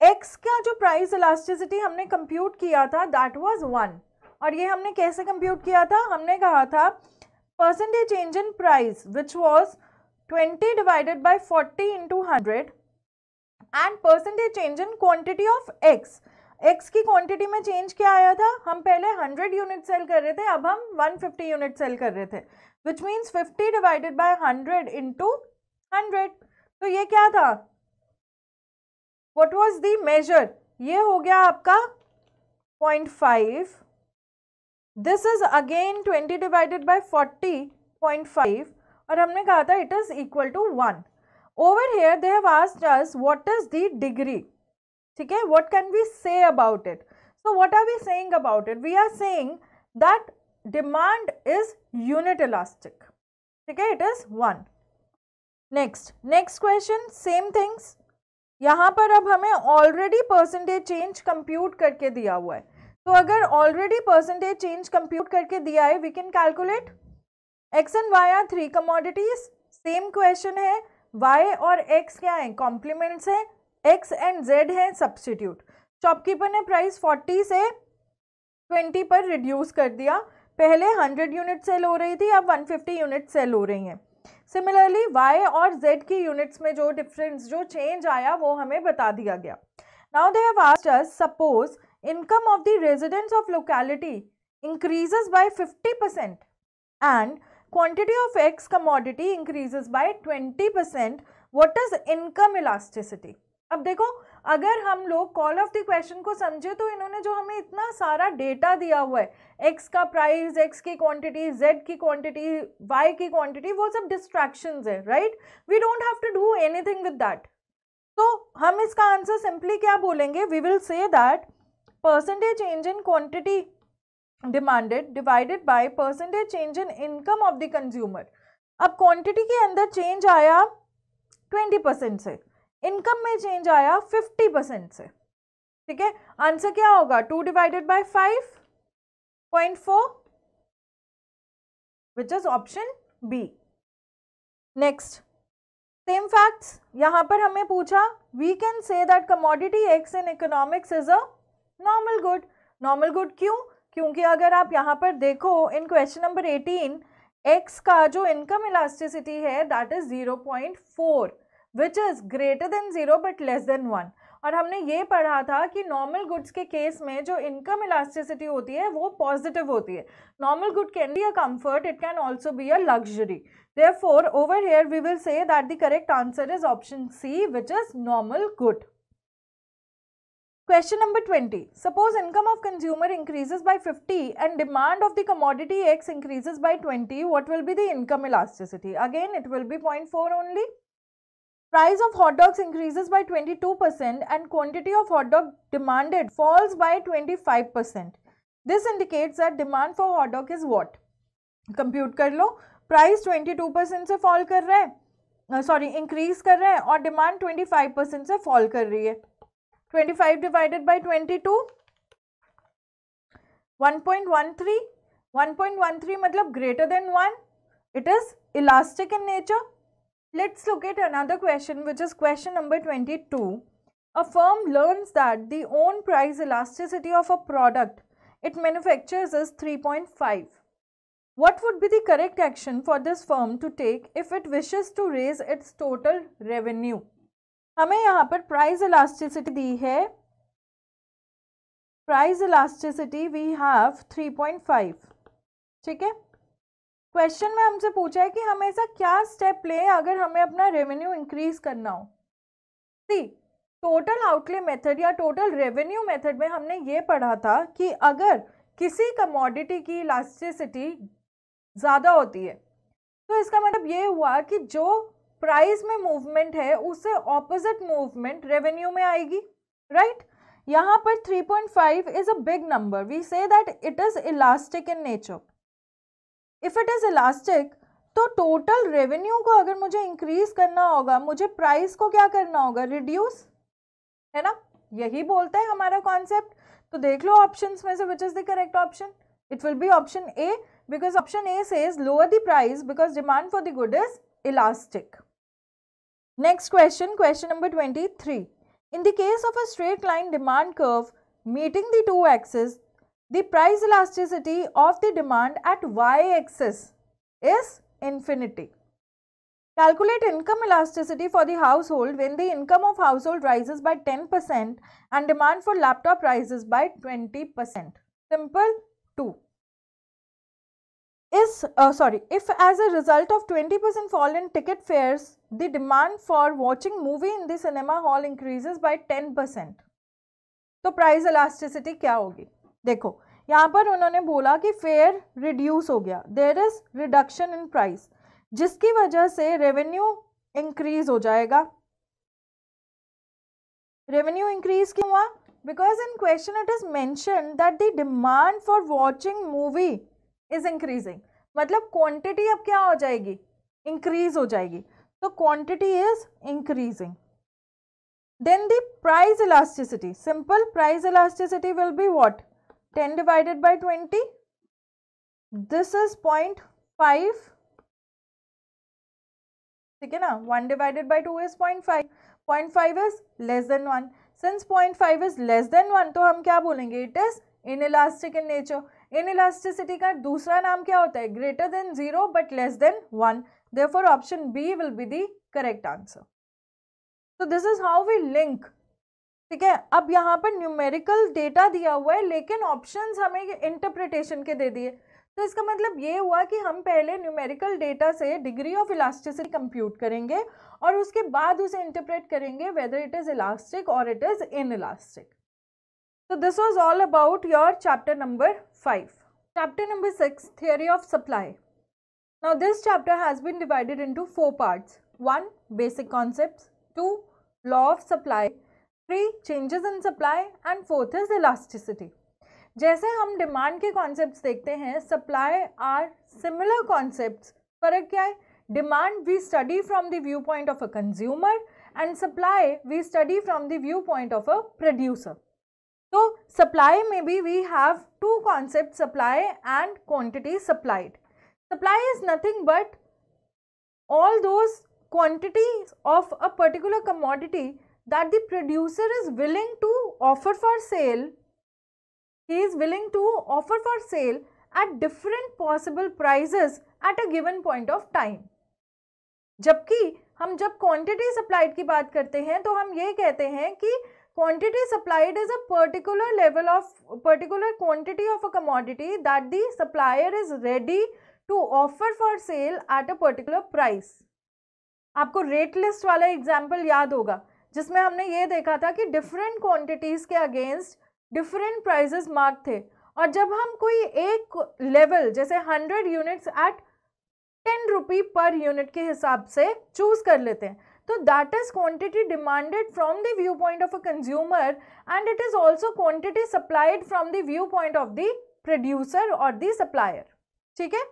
x का जो प्राइस इलास्टिसिटी हमने कंप्यूट किया था दैट वाज 1, और ये हमने कैसे कंप्यूट किया था, हमने कहा था percentage change in price which was 20 divided by 40 into 100 and percentage change in quantity of x. X की क्वांटिटी में चेंज क्या आया था, हम पहले 100 यूनिट सेल कर रहे थे, अब हम 150 यूनिट सेल कर रहे थे, which means 50 divided by 100 into 100। तो ये क्या था, व्हाट वाज द मेजर, ये हो गया आपका 0.5, this is again 20 divided by 40.5, और हमने कहा था it is equal to 1। Over here they have asked us what is the degree, ठीक है, what can we say about it. So what are we saying about it, we are saying that demand is unit elastic, ठीक है, it is 1। Next question, same things. यहाँ पर अब हमें already percentage change compute करके दिया हुआ है, तो अगर ऑलरेडी परसेंटेज चेंज कंप्यूट करके दिया है, we can calculate. X and y are 3 commodities. Same question है, वाई और एक्स क्या है, कॉम्प्लीमेंट्स है, एक्स एंड जेड है सब्स्टिट्यूट. शॉपकीपर ने प्राइस 40 से 20 पर रिड्यूस कर दिया. पहले 100 यूनिट सेल हो रही थी, अब 150 यूनिट सेल हो रही हैं. सिमिलरली वाई और जेड की यूनिट्स में जो डिफरेंस, जो चेंज आया वो हमें बता दिया गया. Now they have asked us, suppose income of the residents of locality increases by 50% and quantity of X commodity increases by 20%. What is income elasticity? अब देखो, अगर हम लोग कॉल ऑफ द क्वेश्चन को समझे तो इन्होंने जो हमें इतना सारा डेटा दिया हुआ है, एक्स का प्राइस, एक्स की क्वांटिटी, जेड की क्वांटिटी, वाई की क्वांटिटी, वो सब डिस्ट्रैक्शंस है, right. We don't have to do anything with that. तो हम इसका आंसर सिंपली क्या बोलेंगे, we will say that percentage change in quantity demanded divided by percentage change in income of the consumer. अब quantity के अंदर change आया 20% से, इनकम में चेंज आया 50% से. ठीक है, आंसर क्या होगा, 2 divided by 5.4, which is option b. Next, same facts. यहां पर हमें पूछा, we can say that commodity x in economics is a normal good. Normal good क्यों, क्योंकि अगर आप यहाँ पर देखो इन क्वेश्चन नंबर 18, एक्स का जो इनकम इलास्टिसिटी है that is 0.4 which is greater than 0 but less than 1. और हमने ये पढ़ा था कि नॉर्मल गुड्स के केस में जो इनकम इलास्टिसिटी होती है वो पॉजिटिव होती है. Normal good can be a comfort, it can also be a luxury. Therefore, over here we will say that the correct answer is option C, which is normal good. Question number 20. Suppose income of consumer increases by 50 and demand of the commodity X increases by 20. What will be the income elasticity? Again, it will be 0.4 only. Price of hot dogs increases by 22% and quantity of hot dog demanded falls by 25%. This indicates that demand for hot dog is what? Compute कर लो. Price 22% से fall कर रहा है, increase कर रहा है, और demand 25% से fall कर रही है. 25 divided by 22, 1.13. 1.13 मतलब greater than 1. It is elastic in nature. Let's look at another question, which is question number 22. A firm learns that the own price elasticity of a product it manufactures is 3.5. What would be the correct action for this firm to take if it wishes to raise its total revenue? हमें यहाँ पर price elasticity दी है, price elasticity we have 3.5. ठीक है, question में हमसे पूछा है कि हमें ऐसा क्या स्टेप ले अगर हमें अपना रेवेन्यू इंक्रीज करना हो. सी, टोटल आउटले मेथड या टोटल रेवेन्यू मेथड में हमने ये पढ़ा था कि अगर किसी कमोडिटी की इलास्टिसिटी ज़्यादा होती है तो इसका मतलब ये हुआ कि जो प्राइस में मूवमेंट है उससे ऑपोजिट मूवमेंट रेवेन्यू में आएगी, राइट. यहाँ पर 3.5 is a big number. We say that it is elastic in nature. If it is elastic तो टोटल रेवेन्यू को अगर मुझे इंक्रीज करना होगा, मुझे प्राइस को क्या करना होगा, रिड्यूस, है ना. यही बोलता है हमारा कॉन्सेप्ट. तो देख लो ऑप्शंस में से which is the correct option. It will B option A, because option A says lower the price because demand for the good is elastic. Next question, question number 23. In the case of a straight line demand curve meeting the two axes, the price elasticity of the demand at y-axis is infinity. Calculate income elasticity for the household when the income of household rises by 10% and demand for laptop rises by 20%. Simple 2. If as a result of 20% fall in ticket fares, the demand for watching movie in the cinema hall increases by 10%, तो price elasticity क्या होगी. देखो यहाँ पर उन्होंने बोला कि fair reduce हो गया, there is reduction in price, जिसकी वजह से रेवेन्यू इंक्रीज हो जाएगा. रेवेन्यू इंक्रीज क्यों हुआ? Because in question it is mention that the demand for watching movie is increasing. मतलब क्वांटिटी अब क्या हो जाएगी, इंक्रीज हो जाएगी. तो quantity is increasing. Then the price elasticity, simple price elasticity will be what, 10 divided by 20, this is 0.5, ठीक है ना, 1 divided by 2 is 0.5, 0.5 is less than 1. Since 0.5 is less than 1, तो हम क्या बोलेंगे, it is inelastic in nature. Inelasticity का दूसरा नाम क्या होता है, greater than 0 but less than 1. Therefore option B will be the correct answer. So this is how we link. ठीक है, अब यहाँ पर न्यूमेरिकल डेटा दिया हुआ है लेकिन ऑप्शंस हमें इंटरप्रिटेशन के दे दिए, तो इसका मतलब ये हुआ कि हम पहले न्यूमेरिकल डेटा से डिग्री ऑफ इलास्टिसिटी कंप्यूट करेंगे और उसके बाद उसे इंटरप्रेट करेंगे वेदर इट इज इलास्टिक और it is inelastic. So this was all about your chapter number 5. Chapter number 6, theory of supply. Now this chapter has been divided into 4 parts. 1, basic concepts. 2, law of supply. 3, changes in supply. And 4th is elasticity. जैसे हम demand के concepts देखते हैं, supply are similar concepts. फर्क क्या है, demand we study from the view point of a consumer and supply we study from the view point of a producer. तो supply में भी we have two concept, supply and quantity supplied. Supply is nothing but all those quantities of a particular commodity that the producer is willing to offer for sale. He is willing to offer for sale at different possible prices at a given point of time. जबकि हम जब quantity supplied की बात करते हैं तो हम ये कहते हैं कि quantity supplied is a particular level of particular quantity of a commodity that the supplier is ready to offer for sale at a particular price. आपको रेट लिस्ट वाला एग्जाम्पल याद होगा जिसमें हमने ये देखा था कि डिफरेंट क्वांटिटीज के अगेंस्ट डिफरेंट प्राइजेस मार्क थे, और जब हम कोई एक लेवल जैसे 100 units at 10 rupee per unit के हिसाब से चूज कर लेते हैं, तो that is quantity demanded from the view point of a consumer and it is also quantity supplied from the view point of the producer और the supplier. ठीक है,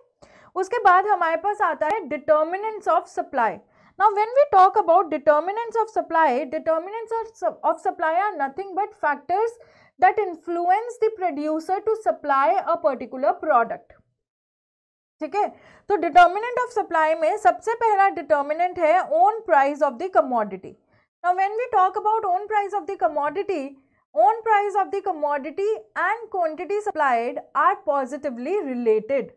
उसके बाद हमारे पास आता है determinants of supply. Now when we talk about determinants of supply are nothing but factors that influence the producer to supply a particular product. ठीक है, तो determinant of supply में सबसे पहला determinant है own price of the commodity. Now when we talk about own price of the commodity and quantity supplied are positively related.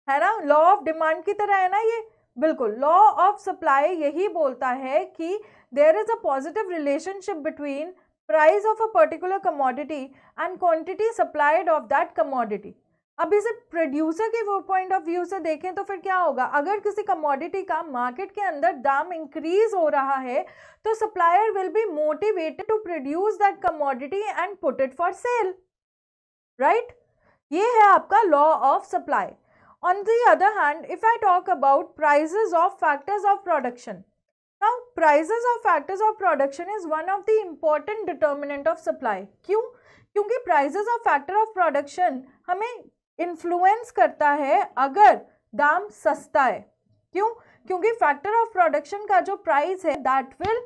है ना, law of demand की तरह है ना ये. बिल्कुल, लॉ ऑफ सप्लाई यही बोलता है कि there is a positive relationship between price of a particular commodity and quantity supplied of that commodity. अब इसे प्रोड्यूसर के पॉइंट ऑफ व्यू से देखें तो फिर क्या होगा, अगर किसी कमोडिटी का मार्केट के अंदर दाम इंक्रीज हो रहा है तो supplier will be motivated to produce that commodity and put it for sale. Right, ये है आपका law of supply. On the other hand, if I talk about prices of factors of production, now prices of factors of production is one of the important determinant of supply. क्यों? क्योंकि prices of factor of production हमें influence करता है अगर दाम सस्ता है. क्यों? क्योंकि factor of production का जो price है that will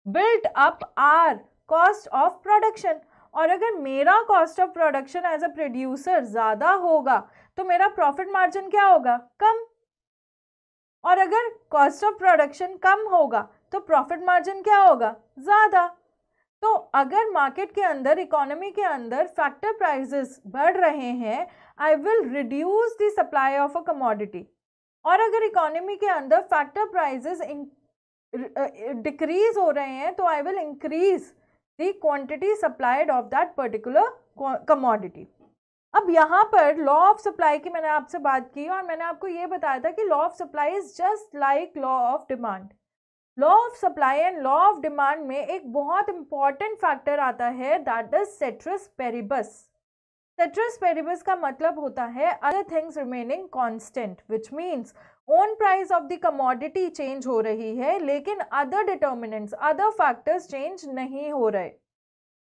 build up our cost of production. और अगर मेरा cost of production as a producer ज़्यादा होगा तो मेरा प्रॉफिट मार्जिन क्या होगा, कम. और अगर कॉस्ट ऑफ प्रोडक्शन कम होगा तो प्रॉफिट मार्जिन क्या होगा, ज़्यादा. तो अगर मार्केट के अंदर, इकोनॉमी के अंदर फैक्टर प्राइसेस बढ़ रहे हैं, I will reduce the supply of a commodity. और अगर इकोनॉमी के अंदर फैक्टर प्राइसेस डिक्रीज हो रहे हैं तो I will increase the quantity supplied of that particular commodity. अब यहाँ पर लॉ ऑफ सप्लाई की मैंने आपसे बात की और मैंने आपको ये बताया था कि law of supply is just like law of demand. Law of supply and law of demand में एक बहुत इंपॉर्टेंट फैक्टर आता है that is ceteris paribus. ceteris paribus का मतलब होता है other things remaining constant, which means own price of the commodity change हो रही है लेकिन other determinants, other factors change नहीं हो रहे.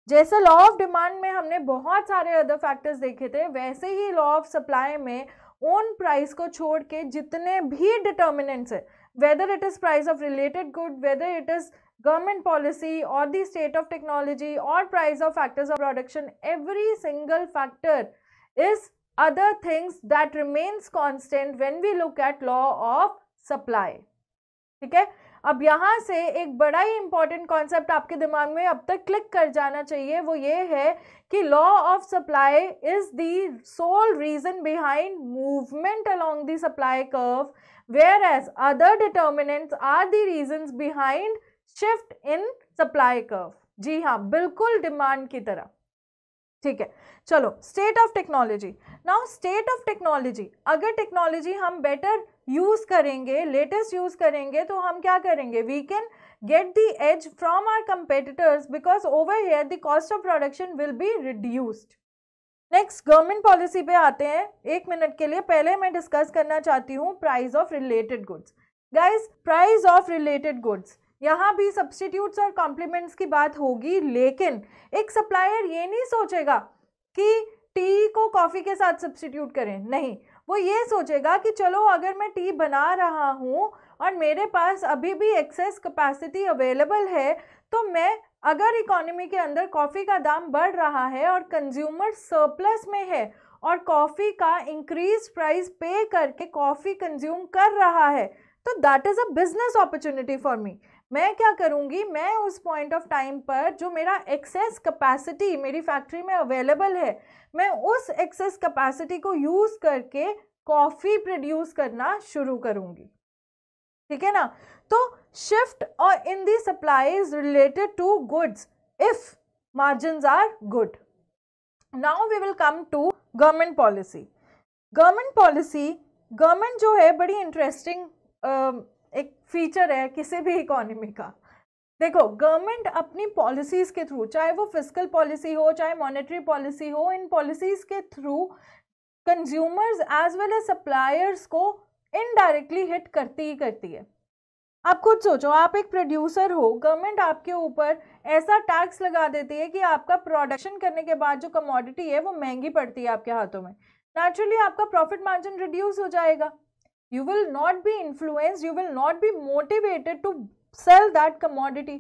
जैसे लॉ ऑफ डिमांड में हमने बहुत सारे अदर फैक्टर्स देखे थे, वैसे ही लॉ ऑफ सप्लाई में ओन प्राइस को छोड़ के जितने भी डिटर्मिनेंट्स है, whether it is price of related good, whether it is government policy or the state of technology or price of factors of production, every single factor is other things that remains constant when we look at law of supply. ठीक है, अब यहाँ से एक बड़ा ही important concept आपके दिमाग में अब तक क्लिक कर जाना चाहिए, वो ये है कि law of supply is the sole reason behind movement along the supply curve, whereas other determinants are the reasons behind shift in supply curve. जी हाँ, बिल्कुल डिमांड की तरह. ठीक है, चलो state of technology. Now state of technology, अगर technology हम बेटर यूज करेंगे, लेटेस्ट यूज करेंगे, तो हम क्या करेंगे, we can get the edge from our competitors because over here the cost of production will be reduced. Next government policy पे आते हैं. 1 मिनट के लिए पहले मैं डिस्कस करना चाहती हूँ price of related goods. Guys, price of related goods, यहाँ भी सब्स्टिट्यूट्स और कॉम्प्लीमेंट्स की बात होगी, लेकिन एक सप्लायर ये नहीं सोचेगा कि टी को कॉफ़ी के साथ सब्स्टिट्यूट करें, नहीं, वो ये सोचेगा कि चलो अगर मैं टी बना रहा हूँ और मेरे पास अभी भी एक्सेस कैपेसिटी अवेलेबल है, तो मैं अगर इकोनॉमी के अंदर कॉफ़ी का दाम बढ़ रहा है और कंज्यूमर सरप्लस में है और कॉफ़ी का इंक्रीज प्राइस पे करके कॉफ़ी कंज्यूम कर रहा है, तो that is a business opportunity for me. मैं क्या करूँगी, मैं उस पॉइंट ऑफ टाइम पर जो मेरा एक्सेस कैपेसिटी मेरी फैक्ट्री में अवेलेबल है, मैं उस एक्सेस कैपेसिटी को यूज़ करके कॉफ़ी प्रोड्यूस करना शुरू करूँगी. ठीक है ना. तो शिफ्ट और in the supply is related to goods if margins are good. Now we will come to government policy. Government policy, government जो है बड़ी इंटरेस्टिंग एक फीचर है किसी भी इकोनॉमी का. देखो, गवर्नमेंट अपनी पॉलिसीज़ के थ्रू, चाहे वो फिस्कल पॉलिसी हो, चाहे मॉनेटरी पॉलिसी हो, इन पॉलिसीज़ के through consumers as well as suppliers को इनडायरेक्टली हिट करती ही करती है. आप खुद सोचो, आप एक प्रोड्यूसर हो, गवर्नमेंट आपके ऊपर ऐसा टैक्स लगा देती है कि आपका प्रोडक्शन करने के बाद जो कमोडिटी है वो महंगी पड़ती है आपके हाथों में. नेचुरली आपका प्रॉफिट मार्जिन रिड्यूस हो जाएगा. You will not be influenced, you will not be motivated to sell that commodity.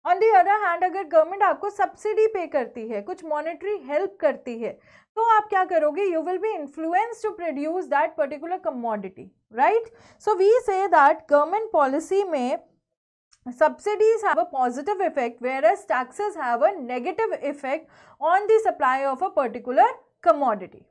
On the other hand, अगर गवर्नमेंट आपको सब्सिडी पे करती है, कुछ मॉनेटरी हेल्प करती है, तो आप क्या करोगे, you will be influenced to produce that particular commodity, right? So we say that government policy में subsidies have a positive effect whereas taxes have a negative effect on the supply of a particular commodity.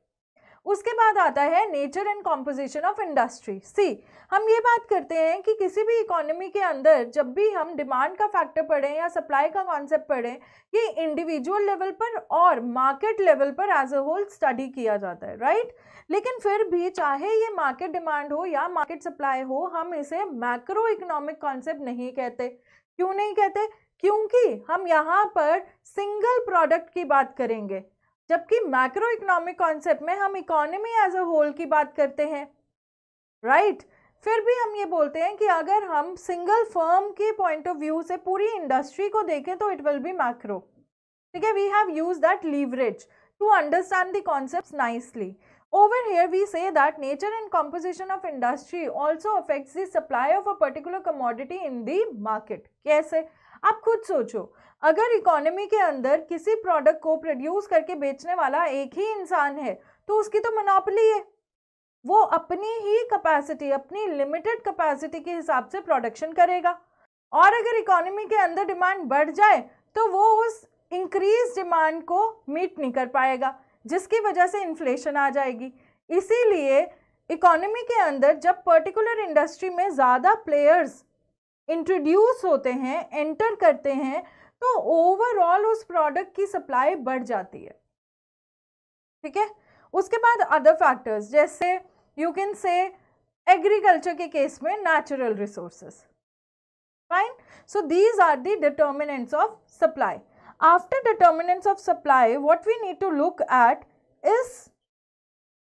उसके बाद आता है nature and composition of industry. See, हम ये बात करते हैं कि किसी भी इकोनॉमी के अंदर जब भी हम डिमांड का फैक्टर पढ़ें या सप्लाई का कॉन्सेप्ट पढ़ें, ये इंडिविजुअल लेवल पर और मार्केट लेवल पर एज अ होल स्टडी किया जाता है, राइट? लेकिन फिर भी चाहे ये मार्केट डिमांड हो या मार्केट सप्लाई हो, हम इसे मैक्रो इकोनॉमिक कॉन्सेप्ट नहीं कहते. क्यों नहीं कहते? क्योंकि हम यहाँ पर सिंगल प्रोडक्ट की बात करेंगे, जबकि मैक्रो इकोनॉमिक कॉन्सेप्ट में हम इकोनॉमी एज अ होल की बात करते हैं, राइट? फिर भी हम ये बोलते हैं कि अगर हम सिंगल फर्म के पॉइंट ऑफ व्यू से पूरी इंडस्ट्री को देखें तो इट विल बी मैक्रो. ठीक है, we have used that leverage to understand the concepts nicely. Over here we say that nature and composition of industry also affects the supply of a particular commodity in the market. कैसे? आप खुद सोचो, अगर economy के अंदर किसी product को produce करके बेचने वाला एक ही इंसान है, तो उसकी तो मोनोपोली है. वो अपनी ही कैपेसिटी, अपनी लिमिटेड कैपेसिटी के हिसाब से प्रोडक्शन करेगा. और अगर इकोनॉमी के अंदर डिमांड बढ़ जाए तो वो उस इंक्रीज डिमांड को मीट नहीं कर पाएगा, जिसकी वजह से इन्फ्लेशन आ जाएगी. इसीलिए इकोनॉमी के अंदर जब पर्टिकुलर इंडस्ट्री में ज़्यादा प्लेयर्स इंट्रोड्यूस होते हैं, एंटर करते हैं, तो ओवरऑल उस प्रोडक्ट की सप्लाई बढ़ जाती है. ठीक है, उसके बाद अदर फैक्टर्स, जैसे यू कैन से एग्रीकल्चर के केस में natural resources. Fine, so these are the determinants of supply. After determinants of supply, what we need to look at is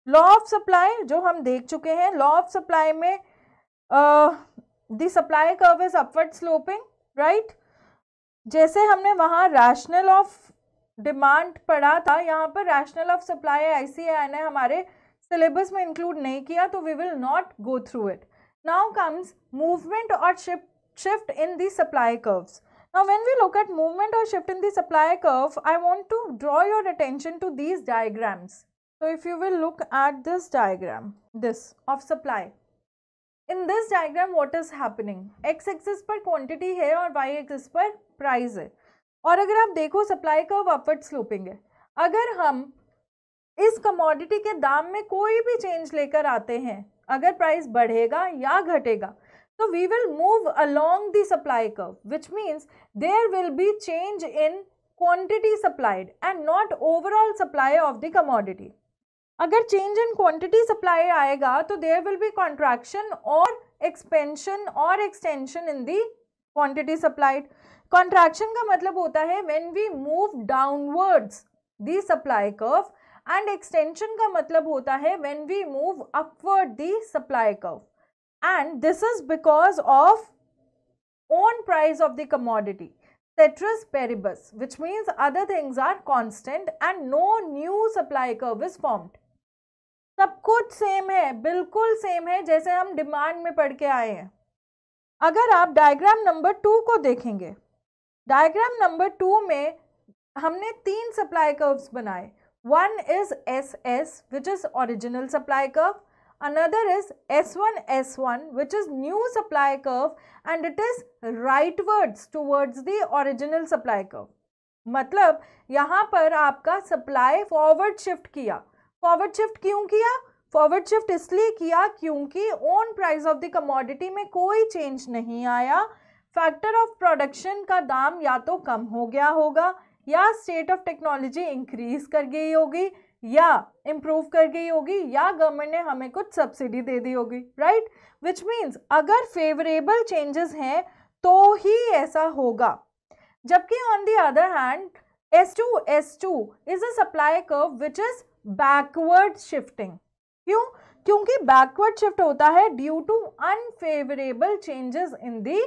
law of supply, जो हम देख चुके हैं. law of supply में the supply curve is upward sloping, right? जैसे हमने वहाँ rational of demand पढ़ा था, यहाँ पर rational of supply ICAI ने हमारे सिलेबस में इंक्लूड नहीं किया, तो we will not go through it. Now comes movement or shift in the supply curves. Now when we look at movement or shift in the supply curve, I want to draw your attention to these diagrams. So if you will look at this diagram, this of supply. In this diagram what is happening? X axis पर quantity है और Y axis पर price है, और अगर आप देखो supply curve upward sloping है. अगर हम इस कमोडिटी के दाम में कोई भी चेंज लेकर आते हैं, अगर प्राइस बढ़ेगा या घटेगा, so we will move along the supply curve, which means there will be change in quantity supplied and not overall supply of the commodity. अगर change in quantity supply आएगा तो there will be contraction or expansion or extension in the quantity supplied. Contraction का मतलब होता है when we move downwards the supply curve, and extension का मतलब होता है when we move upward the supply curve. And this is because of own price of the commodity, ceteris paribus, which means other things are constant and no new supply curve is formed. सब कुछ same है, बिल्कुल same है जैसे हम demand में पढ़ के आए हैं. अगर आप डायग्राम नंबर 2 को देखेंगे, डायग्राम नंबर 2 में हमने 3 सप्लाई कर्व्स बनाए. One is SS, which is original supply curve. Another is S1 which is new supply curve, and it is rightwards towards the original supply curve. मतलब यहाँ पर आपका supply forward shift किया. Forward shift क्यों किया? Forward shift इसलिए किया क्योंकि own price of the commodity में कोई चेंज नहीं आया. फैक्टर ऑफ प्रोडक्शन का दाम या तो कम हो गया होगा, या स्टेट ऑफ टेक्नोलॉजी इंक्रीज कर गई होगी, या इम्प्रूव कर गई होगी, या गवर्नमेंट ने हमें कुछ सब्सिडी दे दी होगी, राइट. विच मीन्स अगर फेवरेबल चेंजेस हैं तो ही ऐसा होगा. जबकि on the other hand S2 is a supply curve which is backward shifting. क्यों? क्योंकि बैकवर्ड शिफ्ट होता है due to unfavourable changes in the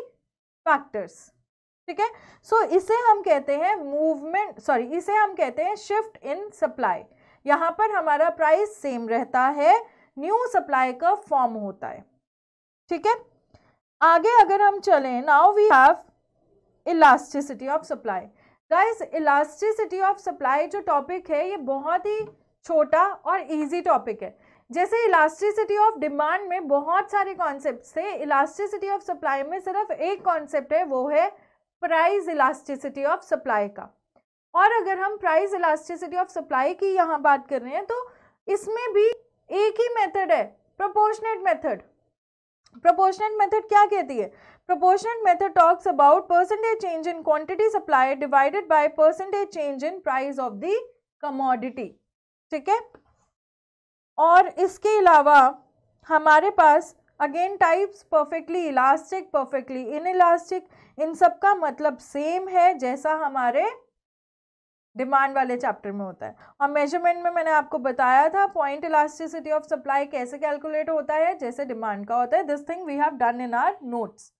factors. ठीक है. सो इसे हम कहते हैं मूवमेंट, इसे हम कहते हैं शिफ्ट इन सप्लाई. यहाँ पर हमारा प्राइस सेम रहता है, न्यू सप्लाई का फॉर्म होता है. ठीक है. आगे अगर हम चलें, now we have elasticity of supply. Guys, elasticity of supply जो टॉपिक है ये बहुत ही छोटा और इजी टॉपिक है. जैसे इलास्टिसिटी ऑफ डिमांड में बहुत सारे कॉन्सेप्ट थे, इलास्टिसिटी ऑफ सप्लाई में सिर्फ एक कॉन्सेप्ट है, वो है प्राइस इलास्टिसिटी ऑफ सप्लाई का. और अगर हम प्राइस इलास्टिसिटी ऑफ सप्लाई की यहाँ बात कर रहे हैं तो इसमें भी एक ही मेथड है, प्रोपोर्शनेट मेथड. प्रोपोर्शनेट मेथड क्या कहती है? Proportionate method talks about percentage change in quantity supply divided by percentage change in price of the commodity. ठीक है. और इसके अलावा हमारे पास again types, perfectly elastic, perfectly inelastic, इन सब का मतलब सेम है जैसा हमारे डिमांड वाले चैप्टर में होता है. और मेजरमेंट में मैंने आपको बताया था पॉइंट इलास्टिसिटी ऑफ सप्लाई कैसे कैलकुलेट होता है, जैसे डिमांड का होता है. This thing we have done in our notes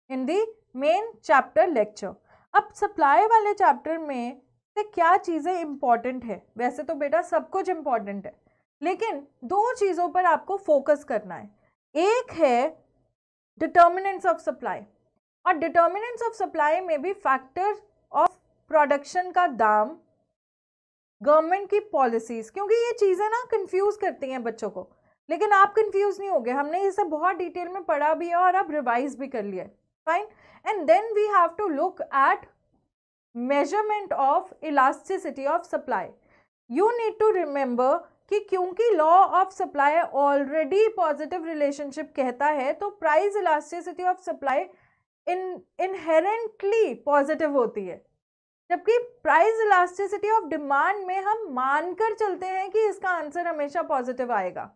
in the main chapter lecture. अब सप्लाई वाले चैप्टर में से क्या चीज़ें इंपॉर्टेंट है? वैसे तो बेटा सब कुछ इंपॉर्टेंट है, लेकिन 2 चीज़ों पर आपको फोकस करना है. एक है डिटर्मिनेंट्स ऑफ सप्लाई, और डिटर्मिनेंट्स ऑफ सप्लाई में भी फैक्टर ऑफ प्रोडक्शन का दाम, गवर्नमेंट की पॉलिसीज, क्योंकि ये चीज़ें ना कंफ्यूज करती हैं बच्चों को. लेकिन आप कंफ्यूज नहीं होगे, हमने इसे बहुत डिटेल में पढ़ा भी है और अब रिवाइज भी कर लिया है. Fine. And then we have to look at measurement of elasticity of supply. You need to remember कि क्योंकि law of supply already positive relationship कहता है, तो price elasticity of supply inherently positive होती है. जबकि प्राइस इलास्टिसिटी ऑफ डिमांड में हम मानकर चलते हैं कि इसका आंसर हमेशा पॉजिटिव आएगा.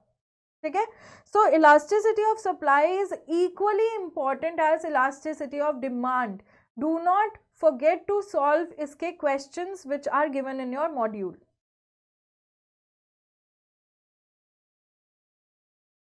ठीक है. So elasticity of supply is equally important as elasticity of demand. Do not forget to solve इसके questions which are given in your module.